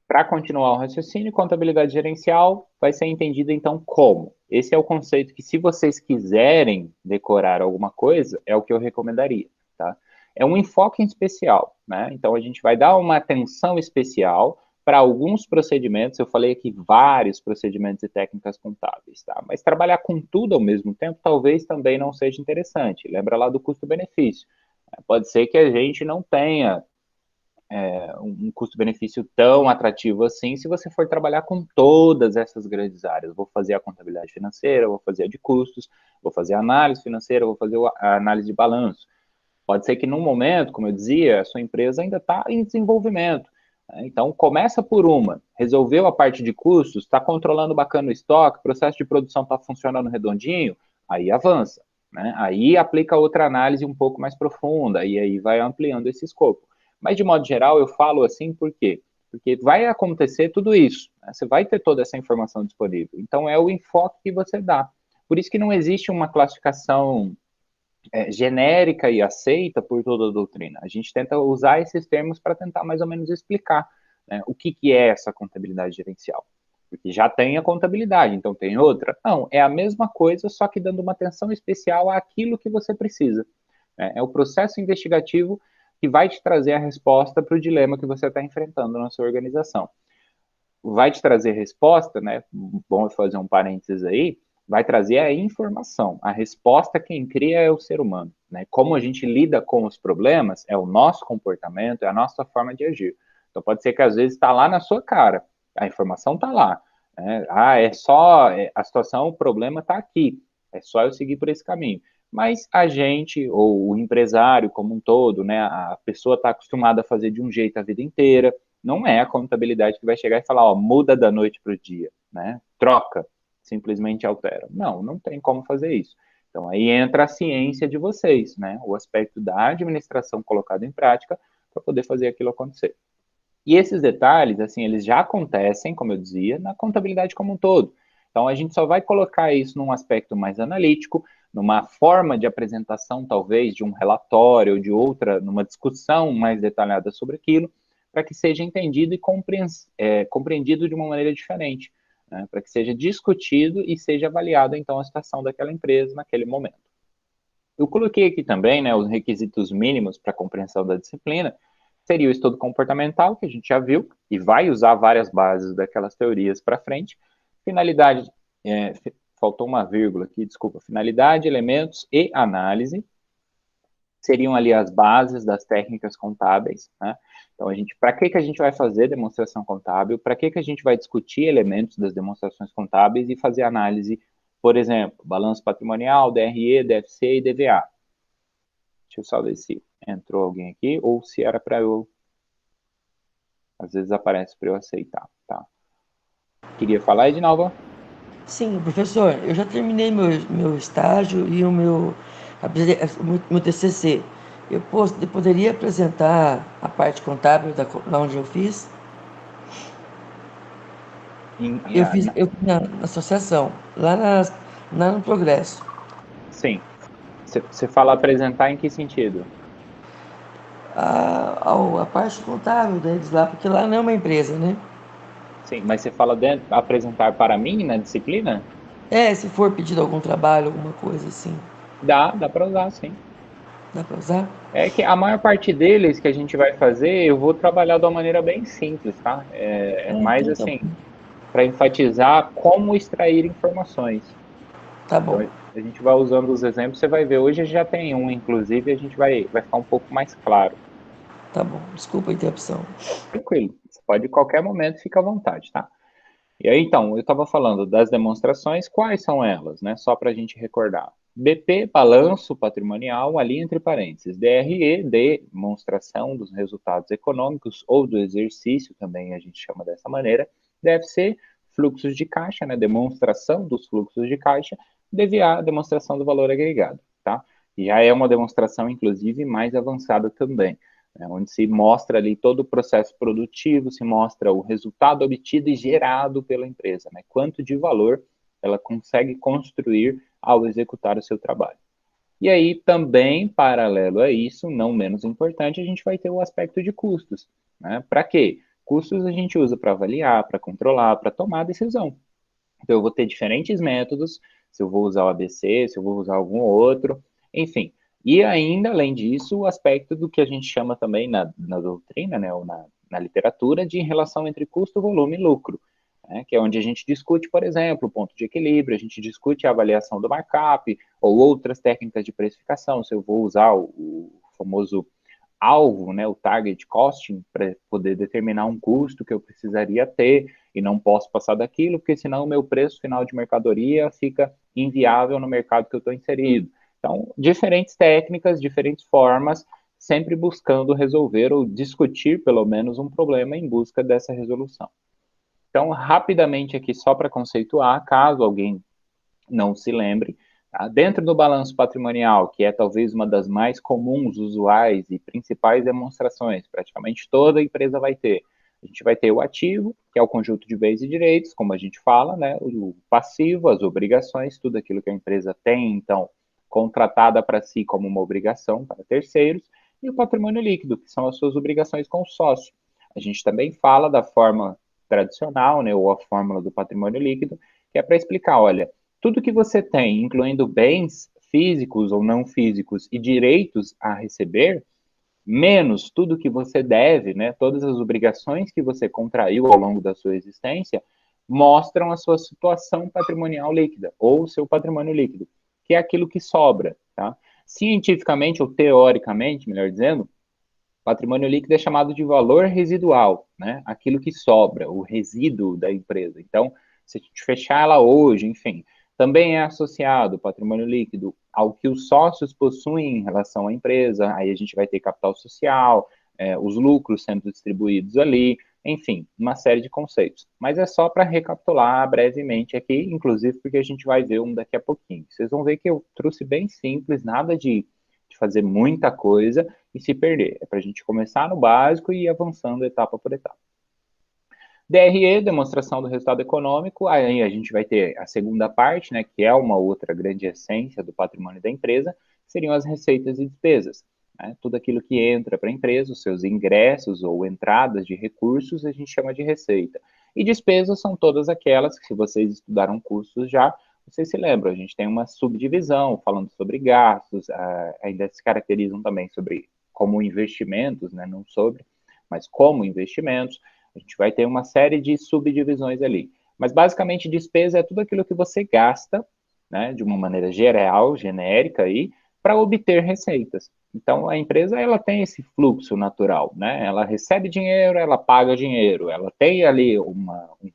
Para continuar o raciocínio, contabilidade gerencial vai ser entendida então como? Esse é o conceito que, se vocês quiserem decorar alguma coisa, é o que eu recomendaria, tá? É um enfoque em especial, né? Então a gente vai dar uma atenção especial para alguns procedimentos. Eu falei aqui vários procedimentos e técnicas contábeis, tá? Mas trabalhar com tudo ao mesmo tempo talvez também não seja interessante. Lembra lá do custo-benefício. Pode ser que a gente não tenha um custo-benefício tão atrativo assim se você for trabalhar com todas essas grandes áreas. Vou fazer a contabilidade financeira, vou fazer a de custos, vou fazer a análise financeira, vou fazer a análise de balanço. Pode ser que num momento, como eu dizia, a sua empresa ainda está em desenvolvimento. Então, começa por uma, resolveu a parte de custos, está controlando bacana o estoque, o processo de produção está funcionando redondinho, aí avança, né? Aí aplica outra análise um pouco mais profunda, e aí vai ampliando esse escopo. Mas, de modo geral, eu falo assim por quê? Porque vai acontecer tudo isso, né? Você vai ter toda essa informação disponível. Então, é o enfoque que você dá. Por isso que não existe uma classificação genérica e aceita por toda a doutrina. A gente tenta usar esses termos para tentar mais ou menos explicar, né, o que é essa contabilidade gerencial. Porque já tem a contabilidade, então tem outra? Não, é a mesma coisa, só que dando uma atenção especial àquilo que você precisa. É o processo investigativo que vai te trazer a resposta para o dilema que você está enfrentando na sua organização. Vai te trazer resposta, né? Bom fazer um parênteses aí, vai trazer a informação. A resposta quem cria é o ser humano, né? Como a gente lida com os problemas é o nosso comportamento, é a nossa forma de agir. Então pode ser que às vezes está lá na sua cara, a informação está lá. Né? É só a situação, o problema está aqui. É só eu seguir por esse caminho. Mas a gente, ou o empresário como um todo, né? A pessoa está acostumada a fazer de um jeito a vida inteira. Não é a contabilidade que vai chegar e falar, ó, muda da noite para o dia, né? Troca, simplesmente altera. Não, não tem como fazer isso. Então aí entra a ciência de vocês, né? O aspecto da administração colocado em prática para poder fazer aquilo acontecer. E esses detalhes, assim, eles já acontecem, como eu dizia, na contabilidade como um todo. Então a gente só vai colocar isso num aspecto mais analítico, numa forma de apresentação, talvez, de um relatório ou de outra, numa discussão mais detalhada sobre aquilo, para que seja entendido e compreendido de uma maneira diferente, né? Para que seja discutido e seja avaliada, então, a situação daquela empresa naquele momento. Eu coloquei aqui também, né, os requisitos mínimos para a compreensão da disciplina, seria o estudo comportamental, que a gente já viu, e vai usar várias bases daquelas teorias para frente. Finalidade, faltou uma vírgula aqui, desculpa. Finalidade, elementos e análise seriam ali as bases das técnicas contábeis, né? Então, para que a gente vai fazer demonstração contábil? Para que a gente vai discutir elementos das demonstrações contábeis e fazer análise, por exemplo, balanço patrimonial, DRE, DFC e DVA? Deixa eu só ver se entrou alguém aqui ou se era para eu... Às vezes aparece para eu aceitar, tá? Queria falar, Edinalva? Sim, professor, eu já terminei meu estágio e meu TCC. Eu poderia apresentar a parte contábil da onde eu fiz? Eu fiz na associação, lá no Progresso. Sim. Você fala apresentar em que sentido? A parte contábil deles lá, porque lá não é uma empresa, né? Sim, mas você fala apresentar para mim na disciplina? Se for pedido algum trabalho, alguma coisa assim, Dá para usar, sim. dá para usar? É que a maior parte deles que a gente vai fazer, eu vou trabalhar de uma maneira bem simples, tá? É mais Então tá assim, bom. para enfatizar como extrair informações. Tá Então, bom, a gente vai usando os exemplos, você vai ver. Hoje já tem um, inclusive, a gente vai ficar um pouco mais claro. tá bom. Desculpa a interrupção. Tranquilo. Você pode, em qualquer momento, fica à vontade, tá? E aí, então, eu estava falando das demonstrações, quais são elas, né? Só para a gente recordar. BP, balanço patrimonial, ali entre parênteses. DRE, demonstração dos resultados econômicos ou do exercício, também a gente chama dessa maneira. DFC, fluxos de caixa, né? Demonstração dos fluxos de caixa. DVA, demonstração do valor agregado, tá? E já é uma demonstração, inclusive, mais avançada também, onde se mostra ali todo o processo produtivo, se mostra o resultado obtido e gerado pela empresa, né? Quanto de valor ela consegue construir ao executar o seu trabalho. E aí, também, paralelo a isso, não menos importante, a gente vai ter o aspecto de custos, né? Para quê? Custos a gente usa para avaliar, para controlar, para tomar decisão. Então, eu vou ter diferentes métodos, se eu vou usar o ABC, se eu vou usar algum outro, enfim. E ainda, além disso, o aspecto do que a gente chama também na doutrina, né, ou na literatura, de relação entre custo, volume e lucro, né, que é onde a gente discute, por exemplo, o ponto de equilíbrio, a gente discute a avaliação do markup, ou outras técnicas de precificação, se eu vou usar o famoso alvo, né, o target costing, para poder determinar um custo que eu precisaria ter e não posso passar daquilo, porque senão o meu preço final de mercadoria fica inviável no mercado que eu estou inserido. Então, diferentes técnicas, diferentes formas, sempre buscando resolver ou discutir, pelo menos, um problema em busca dessa resolução. Então, rapidamente aqui, só para conceituar, caso alguém não se lembre, tá? Dentro do balanço patrimonial, que é talvez uma das mais comuns, usuais e principais demonstrações, praticamente toda empresa vai ter. A gente vai ter o ativo, que é o conjunto de bens e direitos, como a gente fala, né? O passivo, as obrigações, tudo aquilo que a empresa tem, então, contratada para si como uma obrigação para terceiros, e o patrimônio líquido, que são as suas obrigações com o sócio. A gente também fala da forma tradicional, né, ou a fórmula do patrimônio líquido, que é para explicar, olha, tudo que você tem, incluindo bens físicos ou não físicos e direitos a receber, menos tudo que você deve, né, todas as obrigações que você contraiu ao longo da sua existência, mostram a sua situação patrimonial líquida, ou o seu patrimônio líquido, que é aquilo que sobra, tá? Cientificamente, ou teoricamente, melhor dizendo, patrimônio líquido é chamado de valor residual, né? Aquilo que sobra, o resíduo da empresa. Então, se a gente fechar ela hoje, enfim, também é associado o patrimônio líquido ao que os sócios possuem em relação à empresa, aí a gente vai ter capital social, os lucros sendo distribuídos ali, enfim, uma série de conceitos. Mas é só para recapitular brevemente aqui, inclusive porque a gente vai ver um daqui a pouquinho. Vocês vão ver que eu trouxe bem simples, nada de fazer muita coisa e se perder. É para a gente começar no básico e ir avançando etapa por etapa. DRE, demonstração do resultado econômico, aí a gente vai ter a segunda parte, né, que é uma outra grande essência do patrimônio da empresa, seriam as receitas e despesas. Né? Tudo aquilo que entra para a empresa, os seus ingressos ou entradas de recursos, a gente chama de receita. E despesas são todas aquelas que, se vocês estudaram cursos já, vocês se lembram, a gente tem uma subdivisão falando sobre gastos, ainda se caracterizam também sobre como investimentos, né, não sobre, mas como investimentos. A gente vai ter uma série de subdivisões ali. Mas, basicamente, despesa é tudo aquilo que você gasta, né, de uma maneira geral, genérica, aí, para obter receitas. Então, a empresa ela tem esse fluxo natural, né? Ela recebe dinheiro, ela paga dinheiro, ela tem ali um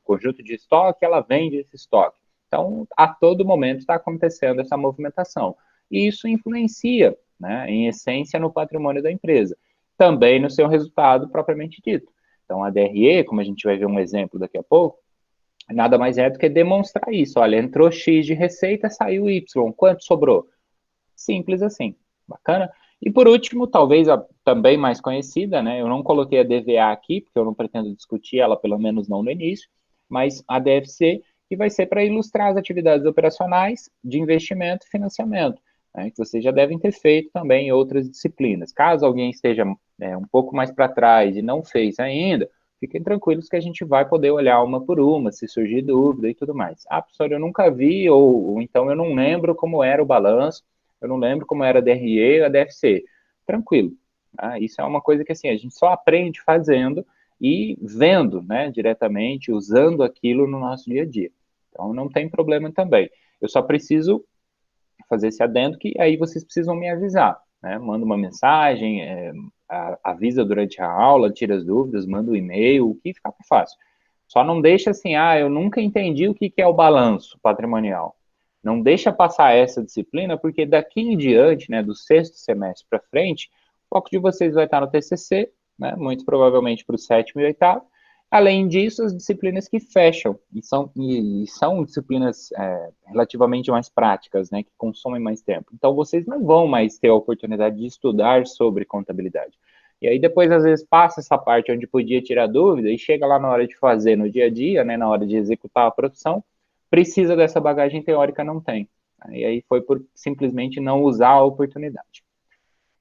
conjunto de estoque, ela vende esse estoque. Então, a todo momento está acontecendo essa movimentação. E isso influencia, né, em essência, no patrimônio da empresa. Também no seu resultado propriamente dito. Então, a DRE, como a gente vai ver um exemplo daqui a pouco, nada mais é do que demonstrar isso. Olha, entrou X de receita, saiu Y. Quanto sobrou? Simples assim. Bacana? E por último, talvez a também mais conhecida, né? Eu não coloquei a DVA aqui, porque eu não pretendo discutir ela, pelo menos não no início, mas a DFC, que vai ser para ilustrar as atividades operacionais de investimento e financiamento, né, que vocês já devem ter feito também em outras disciplinas. Caso alguém esteja um pouco mais para trás e não fez ainda, fiquem tranquilos que a gente vai poder olhar uma por uma, se surgir dúvida e tudo mais. Ah, professor, eu nunca vi, ou então eu não lembro como era o balanço, eu não lembro como era a DRE ou a DFC. Tranquilo. Tá? Isso é uma coisa que assim, a gente só aprende fazendo e vendo, né, diretamente, usando aquilo no nosso dia a dia. Então, não tem problema também. Eu só preciso fazer esse adendo que aí vocês precisam me avisar, né? Manda uma mensagem, avisa durante a aula, tira as dúvidas, manda um e-mail, o que ficar fácil. Só não deixa assim, eu nunca entendi o que é o balanço patrimonial. Não deixa passar essa disciplina, porque daqui em diante, né, do sexto semestre para frente, o foco de vocês vai estar no TCC, né, muito provavelmente para o sétimo e oitavo. Além disso, as disciplinas que fecham, e são disciplinas relativamente mais práticas, né, que consomem mais tempo. Então, vocês não vão mais ter a oportunidade de estudar sobre contabilidade. E aí, depois, às vezes, passa essa parte onde podia tirar dúvida e chega lá na hora de fazer no dia a dia, né, na hora de executar a produção, precisa dessa bagagem teórica, não tem. E aí foi por simplesmente não usar a oportunidade.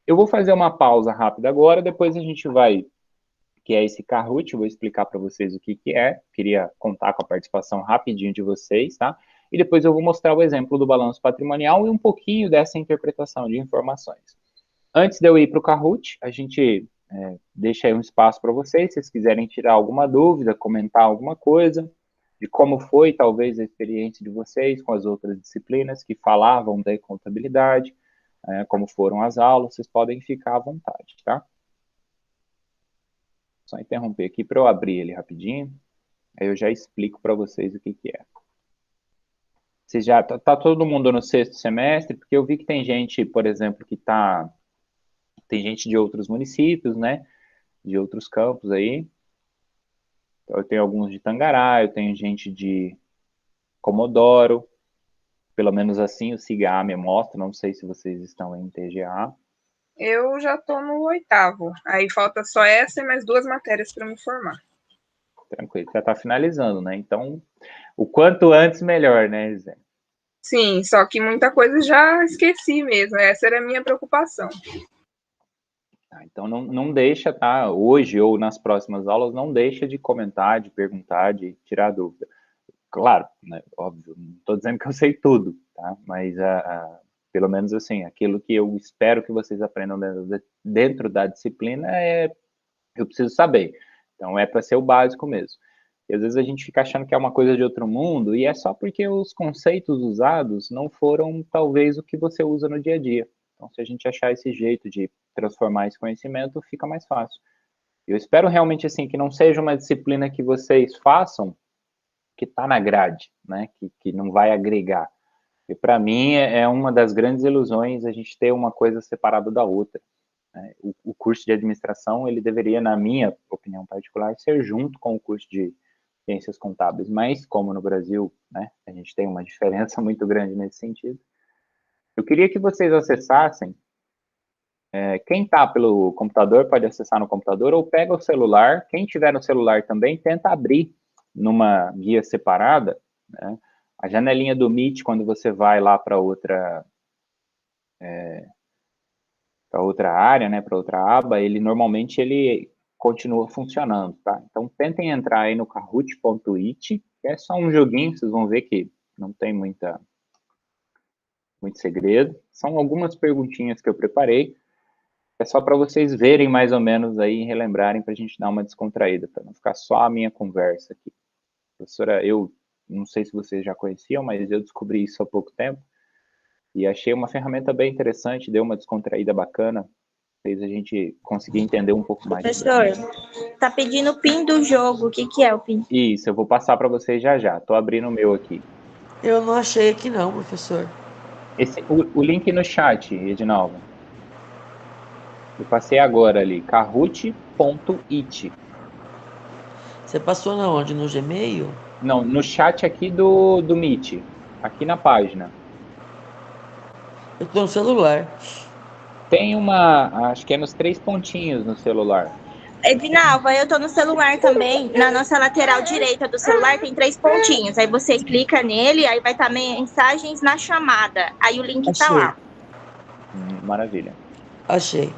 Eu vou fazer uma pausa rápida agora, depois a gente vai, que é esse Kahoot, eu vou explicar para vocês o que é, queria contar com a participação rapidinho de vocês, tá? E depois eu vou mostrar o exemplo do balanço patrimonial e um pouquinho dessa interpretação de informações. Antes de eu ir para o Kahoot, a gente deixa aí um espaço para vocês, se vocês quiserem tirar alguma dúvida, comentar alguma coisa, de como foi talvez a experiência de vocês com as outras disciplinas que falavam da contabilidade, como foram as aulas, vocês podem ficar à vontade, tá? Só interromper aqui para eu abrir ele rapidinho, aí eu já explico para vocês o que é. Vocês já tá todo mundo no sexto semestre, porque eu vi que tem gente, por exemplo, que está tem gente de outros municípios, né? De outros campos aí. Então, eu tenho alguns de Tangará, eu tenho gente de Comodoro, pelo menos assim o SIGA me mostra, não sei se vocês estão em TGA. Eu já estou no 8º, aí falta só essa e mais 2 matérias para me formar. Tranquilo, já está finalizando, né? Então, o quanto antes, melhor, né, Zé? Sim, só que muita coisa já esqueci mesmo, essa era a minha preocupação. Então, não deixa, tá? Hoje ou nas próximas aulas, não deixa de comentar, de perguntar, de tirar dúvida. Claro, né, óbvio, não estou dizendo que eu sei tudo, tá? Mas, pelo menos assim, aquilo que eu espero que vocês aprendam dentro da disciplina eu preciso saber. Então, é para ser o básico mesmo. E às vezes a gente fica achando que é uma coisa de outro mundo, e é só porque os conceitos usados não foram, talvez, o que você usa no dia a dia. Então, se a gente achar esse jeito de transformar esse conhecimento, fica mais fácil. Eu espero realmente, assim, que não seja uma disciplina que vocês façam que está na grade, né? Que não vai agregar. E para mim é uma das grandes ilusões a gente ter uma coisa separada da outra. Né? O curso de administração, ele deveria, na minha opinião particular, ser junto com o curso de ciências contábeis, mas como no Brasil, né, a gente tem uma diferença muito grande nesse sentido. Eu queria que vocês acessassem, quem está pelo computador pode acessar no computador, ou pega o celular, quem tiver no celular também, tenta abrir numa guia separada, né, a janelinha do Meet, quando você vai lá para outra área, né, para outra aba, normalmente ele continua funcionando, tá? Então, tentem entrar aí no kahoot.it, que é só um joguinho, vocês vão ver que não tem muito segredo. São algumas perguntinhas que eu preparei, é só para vocês verem mais ou menos aí, relembrarem, para a gente dar uma descontraída, para não ficar só a minha conversa aqui. Professora, eu não sei se vocês já conheciam, mas eu descobri isso há pouco tempo, e achei uma ferramenta bem interessante, deu uma descontraída bacana, fez a gente conseguir entender um pouco mais. Professor, tá pedindo o PIN do jogo. O que que é o PIN? Isso, eu vou passar para vocês já já. Tô abrindo o meu aqui. Eu não achei aqui não, professor. O link no chat, Edinalva. Eu passei agora ali, kahoot.it. Você passou na onde? No Gmail? Não, no chat aqui do Meet, aqui na página. Eu tô no celular. Tem acho que é nos 3 pontinhos no celular. Edinalva, eu tô no celular também. Na nossa lateral direita do celular tem 3 pontinhos. Aí você clica nele, aí vai estar mensagens na chamada. Aí o link tá lá. Maravilha. Achei.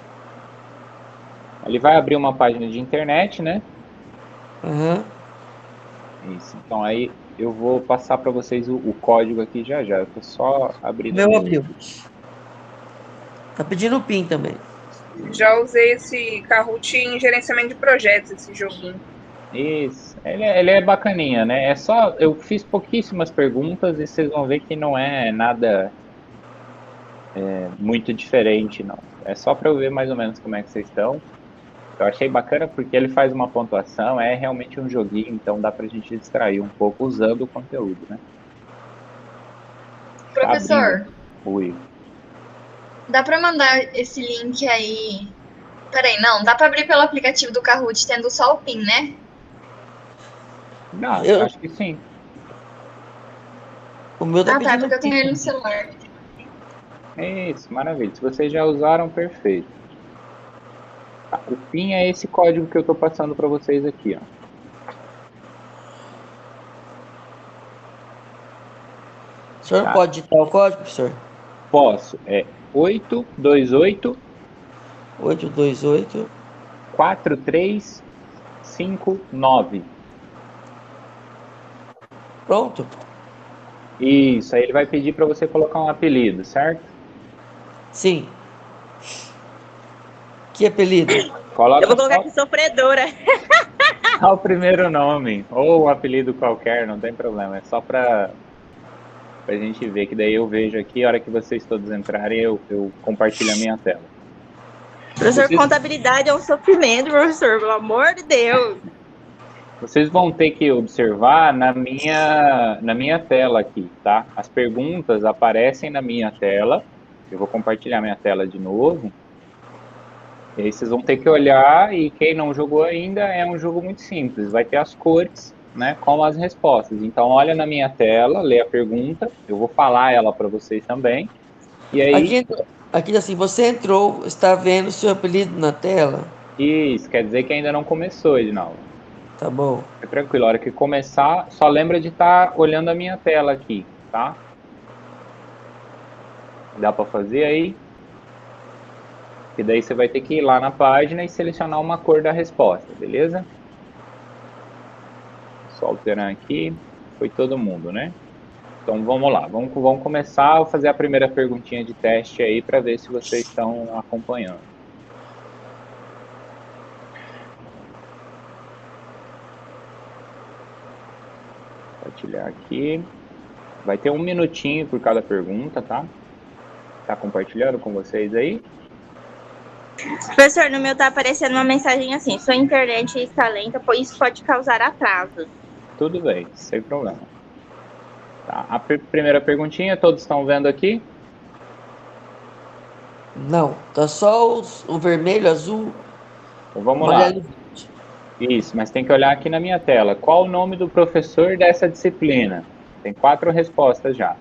Ele vai abrir uma página de internet, né? Aham. Isso. Então aí eu vou passar para vocês o código aqui já já. Eu tô só abrindo. Meu abriu. Tá pedindo o PIN também. Já usei esse Kahoot em gerenciamento de projetos, esse joguinho. Isso, ele é bacaninha, né? É só, eu fiz pouquíssimas perguntas e vocês vão ver que não é nada muito diferente, não. É só para eu ver mais ou menos como é que vocês estão. Eu achei bacana porque ele faz uma pontuação, é realmente um joguinho, então dá pra gente distrair um pouco usando o conteúdo, né? Professor, Oi. dá para mandar esse link aí? Peraí, não, dá para abrir pelo aplicativo do Kahoot tendo só o PIN, né? Dá, acho que sim. O meu tá Ah, tá, pedindo porque eu tenho PIN. ele no celular. Isso, maravilha. Se vocês já usaram, perfeito. Tá, o PIN é esse código que eu tô passando para vocês aqui, ó. O senhor Tá. pode digitar o código, professor? Posso. É 828 828 4359. Pronto? Isso, aí ele vai pedir para você colocar um apelido, certo? Sim. Que apelido? Coloca Eu vou colocar aqui sofredora. só o primeiro nome, ou um apelido qualquer, não tem problema. É só para a gente ver, que daí eu vejo aqui, a hora que vocês todos entrarem, eu compartilho a minha tela. Professor, contabilidade é um sofrimento, professor, pelo amor de Deus. Vocês vão ter que observar na minha tela aqui, tá? As perguntas aparecem na minha tela. Eu vou compartilhar minha tela de novo. E aí vocês vão ter que olhar, e quem não jogou ainda, é um jogo muito simples. Vai ter as cores, né, com as respostas. Então, olha na minha tela, lê a pergunta, eu vou falar ela para vocês também. E aí, Aqui assim, você entrou, está vendo seu apelido na tela? isso quer dizer que ainda não começou, Edinaldo. Tá bom. Fica tranquilo, a hora que começar, só lembra de estar olhando a minha tela aqui, tá? Dá para fazer aí? E daí você vai ter que ir lá na página e selecionar uma cor da resposta, beleza? Só alterar aqui, foi todo mundo, né? Então vamos lá, vamos começar a fazer a primeira perguntinha de teste aí para ver se vocês estão acompanhando. Compartilhar aqui. Vai ter 1 minutinho por cada pergunta, tá? Tá compartilhando com vocês aí? Professor, no meu tá aparecendo uma mensagem assim: sua internet está lenta, pois isso pode causar atraso. Tudo bem, sem problema. Tá, a primeira perguntinha, todos estão vendo aqui? Não, tá só o vermelho, azul, Então vamos amarelo. lá. Isso, mas tem que olhar aqui na minha tela. Qual o nome do professor dessa disciplina? Tem 4 respostas já.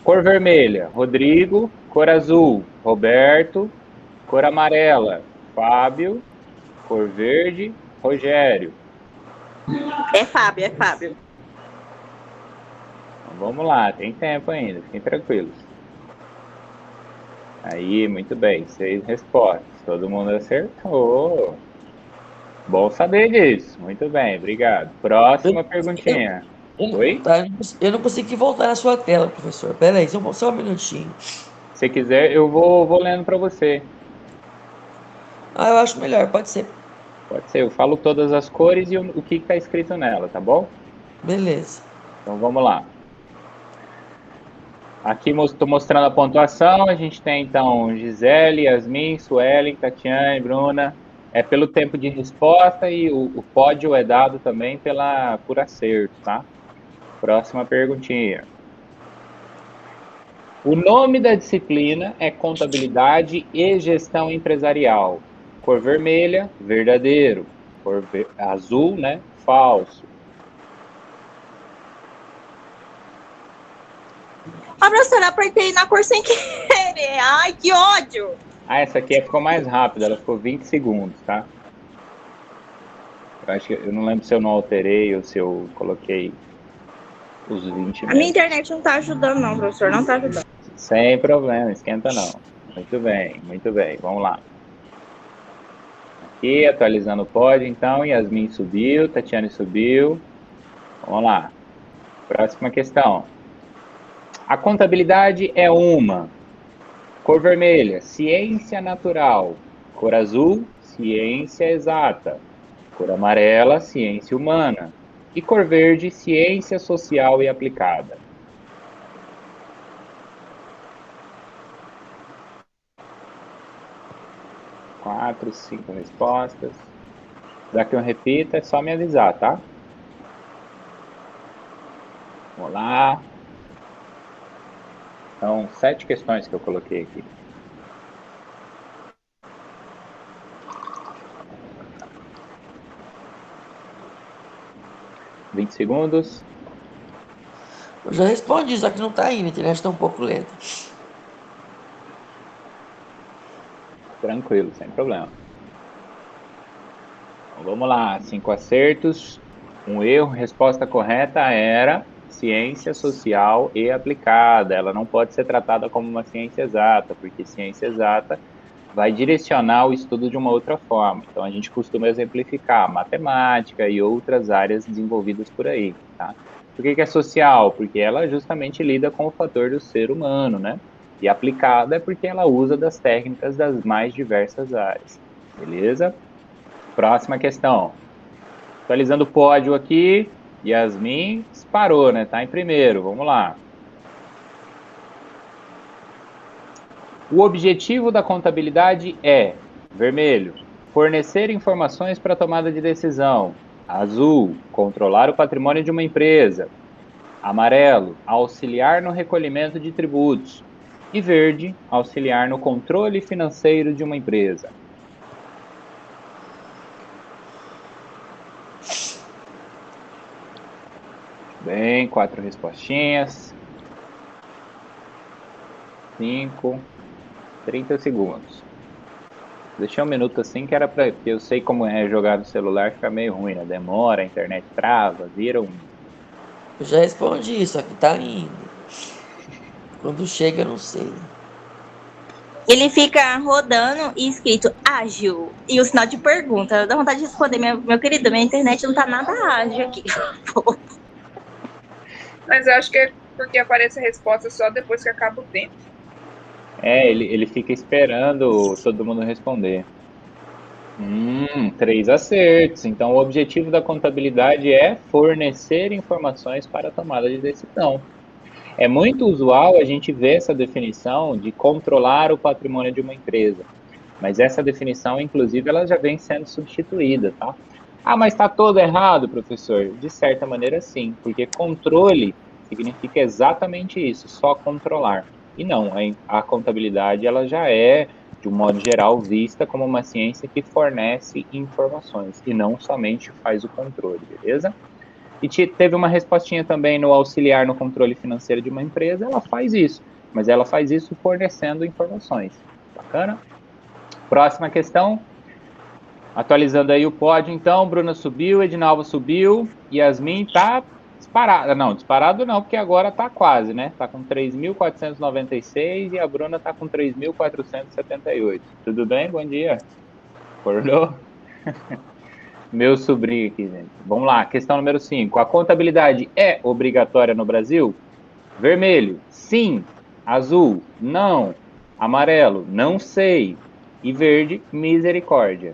Cor vermelha, Rodrigo. Cor azul, Roberto. Cor amarela, Fábio. Cor verde, Rogério. É Fábio, é Fábio. Então, vamos lá, tem tempo ainda, fiquem tranquilos. Aí, muito bem, 6 respostas. Todo mundo acertou. Bom saber disso. Muito bem, obrigado. Próxima perguntinha. Oi? Tá, eu não consegui voltar na sua tela, professor. Pera aí, só um minutinho. Se quiser, eu vou lendo para você. Ah, eu acho melhor, pode ser. Pode ser, eu falo todas as cores e o que está escrito nela, tá bom? Beleza. Então vamos lá. Aqui estou mostrando a pontuação. A gente tem então Gisele, Yasmin, Suelen, Tatiane, Bruna. É pelo tempo de resposta e o pódio é dado também por acerto, tá? Próxima perguntinha. O nome da disciplina é Contabilidade e Gestão Empresarial. Cor vermelha, verdadeiro. Cor azul, né? Falso. Ah, professor, eu apertei na cor sem querer. Ai, que ódio! Ah, essa aqui ficou mais rápida, ela ficou 20 segundos, tá? Eu não lembro se eu não alterei ou se eu coloquei os 20 mesmo. A minha internet não tá ajudando, não, professor, não tá ajudando. Sem problema, esquenta não. Muito bem, vamos lá. Aqui, atualizando o pódio, então, Yasmin subiu, Tatiane subiu. Vamos lá. Próxima questão. A contabilidade é uma. Cor vermelha, ciência natural. Cor azul, ciência exata. Cor amarela, ciência humana. E cor verde, ciência social e aplicada. Quatro, 5 respostas. Já que eu repito, é só me avisar, tá? Vamos lá. São 7 questões que eu coloquei aqui. $20 segundos. Eu já respondi, só que não tá indo, a internet tá um pouco lenta. Tranquilo, sem problema. Então, vamos lá, 5 acertos, 1 erro. Resposta correta era ciência social e aplicada. Ela não pode ser tratada como uma ciência exata, porque ciência exata vai direcionar o estudo de uma outra forma. Então, a gente costuma exemplificar matemática e outras áreas desenvolvidas por aí, tá? Por que é social? Porque ela justamente lida com o fator do ser humano, né? E aplicada é porque ela usa das técnicas das mais diversas áreas. Beleza? Próxima questão. Atualizando o pódio aqui, Yasmin disparou, né? Tá em primeiro, vamos lá. O objetivo da contabilidade é, vermelho, fornecer informações para tomada de decisão. Azul, controlar o patrimônio de uma empresa. Amarelo, auxiliar no recolhimento de tributos. E verde, auxiliar no controle financeiro de uma empresa. bem, 4 respostinhas. 5, 30 segundos. Deixei um minuto assim que era para. Eu sei como é jogar no celular, fica meio ruim, né? Demora, a internet trava, vira um. Eu já respondi, só que tá indo. Quando chega, eu não sei. Ele fica rodando e escrito ágil. E o sinal de pergunta. Dá vontade de responder, meu querido, minha internet não tá nada ágil aqui. Mas eu acho que é porque aparece a resposta só depois que acaba o tempo. Ele fica esperando todo mundo responder. 3 acertos. Então, o objetivo da contabilidade é fornecer informações para a tomada de decisão. É muito usual a gente ver essa definição de controlar o patrimônio de uma empresa. Mas essa definição, inclusive, ela já vem sendo substituída, tá? Ah, mas está todo errado, professor? De certa maneira, sim, porque controle significa exatamente isso, só controlar. E não, a contabilidade ela já é, de um modo geral, vista como uma ciência que fornece informações e não somente faz o controle, beleza? E teve uma respostinha também no auxiliar no controle financeiro de uma empresa, ela faz isso, mas ela faz isso fornecendo informações. Bacana? Próxima questão. Atualizando aí o pódio, então, Bruna subiu, Edinalva subiu, Yasmin tá disparada. Não, disparado não, porque agora tá quase, né? Tá com 3.496 e a Bruna tá com 3.478. Tudo bem? Bom dia. Acordou? Meu sobrinho aqui, gente. Vamos lá, questão número 5. A contabilidade é obrigatória no Brasil? Vermelho, sim. Azul, não. Amarelo, não sei. E verde, misericórdia.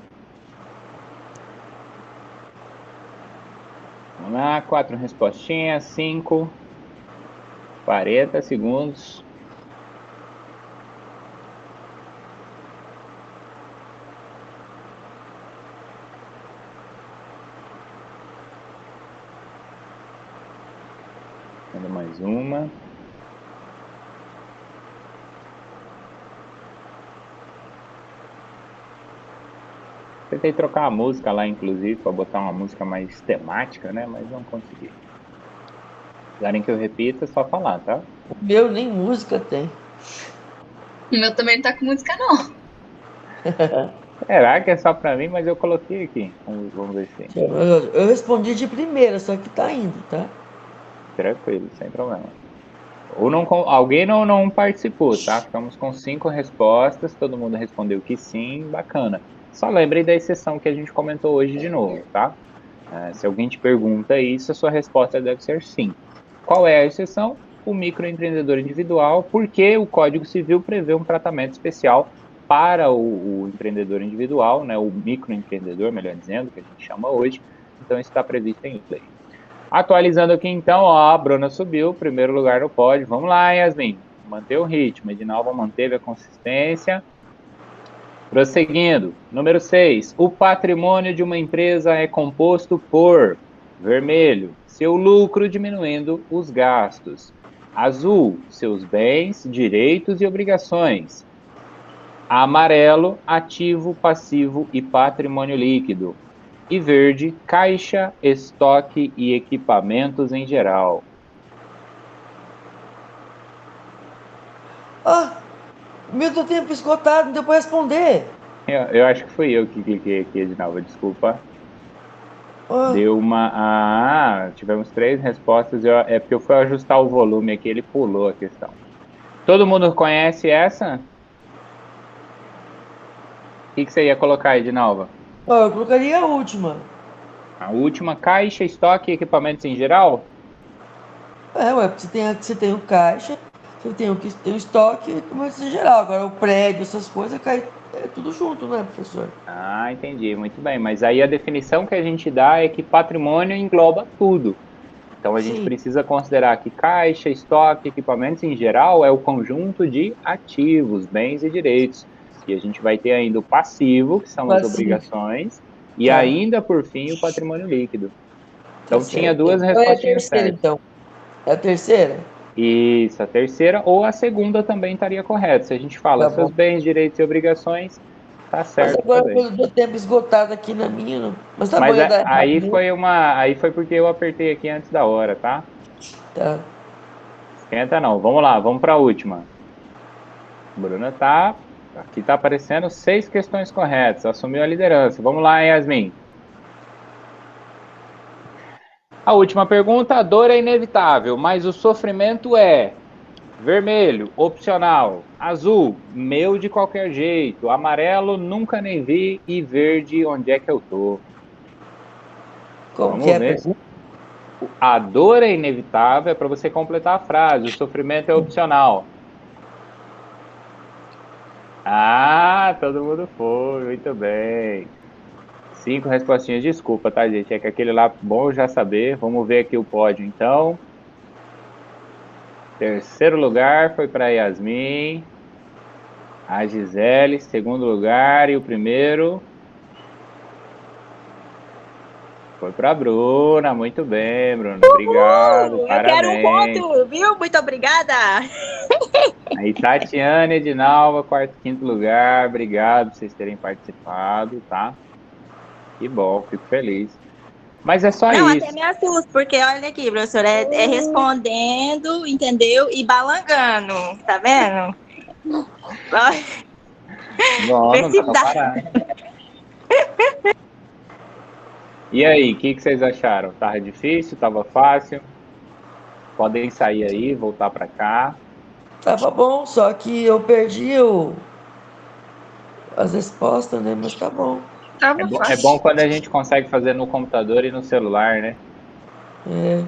Vamos lá, 4 respostinhas, 5, 40 segundos. Manda mais uma. Tentei trocar a música lá, inclusive, para botar uma música mais temática, né? Mas não consegui. Se quiserem que eu repita, é só falar, tá? O meu nem música tem. O meu também não tá com música, não. Será que é só para mim? Mas eu coloquei aqui. Vamos ver se. Eu respondi de primeira, só que tá indo, tá? Tranquilo, sem problema. Ou não, alguém não participou, tá? Ficamos com 5 respostas, todo mundo respondeu que sim, bacana. Só lembrem da exceção que a gente comentou hoje de novo, tá? Se alguém te pergunta isso, a sua resposta deve ser sim. Qual é a exceção? O microempreendedor individual, porque o Código Civil prevê um tratamento especial para o empreendedor individual, né? O microempreendedor, melhor dizendo, que a gente chama hoje. Então, isso está previsto em lei. Atualizando aqui então, ó, a Bruna subiu, primeiro lugar no pódio. Vamos lá, Yasmin. Manter o ritmo. Edinalva manteve a consistência. Prosseguindo. Número 6. O patrimônio de uma empresa é composto por vermelho, seu lucro diminuindo os gastos. Azul, seus bens, direitos e obrigações. Amarelo, ativo, passivo e patrimônio líquido. E verde, caixa, estoque e equipamentos em geral. Ah, meu tempo esgotado, não deu pra responder. Eu acho que fui eu que cliquei aqui, Edinalva, desculpa. Deu uma... tivemos 3 respostas, é porque eu fui ajustar o volume aqui, ele pulou a questão. Todo mundo conhece essa? O que você ia colocar, Edinalva? Eu colocaria a última. A última, caixa, estoque e equipamentos em geral? Porque você tem o caixa, você tem o estoque e equipamentos em geral. Agora o prédio, essas coisas, cai tudo junto, né, professor? Ah, entendi, muito bem. Mas aí a definição que a gente dá é que patrimônio engloba tudo. Então a gente precisa considerar que caixa, estoque, equipamentos em geral é o conjunto de ativos, bens e direitos. E a gente vai ter ainda o passivo, que são as obrigações, e ainda, por fim, o patrimônio líquido. Então tinha 2 respostas certas. Então. É a terceira? Isso, a terceira ou a segunda também estaria correta. Se a gente fala seus bens, direitos e obrigações, Tá certo. Mas agora também. deu tempo esgotado aqui na minha. Mas tá Mas bom, ia dar errado aí mesmo. aí foi porque eu apertei aqui antes da hora, tá? Tá. Esquenta não. Vamos lá, vamos para a última. Bruna tá. Aqui tá aparecendo 6 questões corretas. Assumiu a liderança. Vamos lá, Yasmin. A última pergunta: a dor é inevitável, mas o sofrimento é vermelho, opcional, azul, meu de qualquer jeito, amarelo, nunca nem vi e verde, onde é que eu tô? Como que Vamos é a ver. pergunta? A dor é inevitável, é para você completar a frase. O sofrimento é opcional. Ah, todo mundo foi, muito bem. 5 respostinhas, desculpa, tá, gente? É que aquele lá, bom já saber. Vamos ver aqui o pódio, então. Terceiro lugar foi para Yasmin. A Gisele, segundo lugar. E o primeiro foi para a Bruna. Muito bem, Bruna. Obrigado, Eu quero um parabéns. ponto, viu? Muito obrigada. Aí, Tatiana e Edinalva, quarto, quinto lugar. Obrigado por vocês terem participado, tá? Que bom, fico feliz. Mas é só Não, até isso. me assusto, porque olha aqui, professor, é respondendo, entendeu? E balangando, tá vendo? Bom, Vê não se dá para dá. parar. E aí, o que vocês acharam? Tava difícil? Tava fácil? Podem sair aí, voltar para cá. Tava bom, só que eu perdi as respostas, né? Mas tá bom. Tava É bom fácil. quando a gente consegue fazer no computador e no celular, né? É.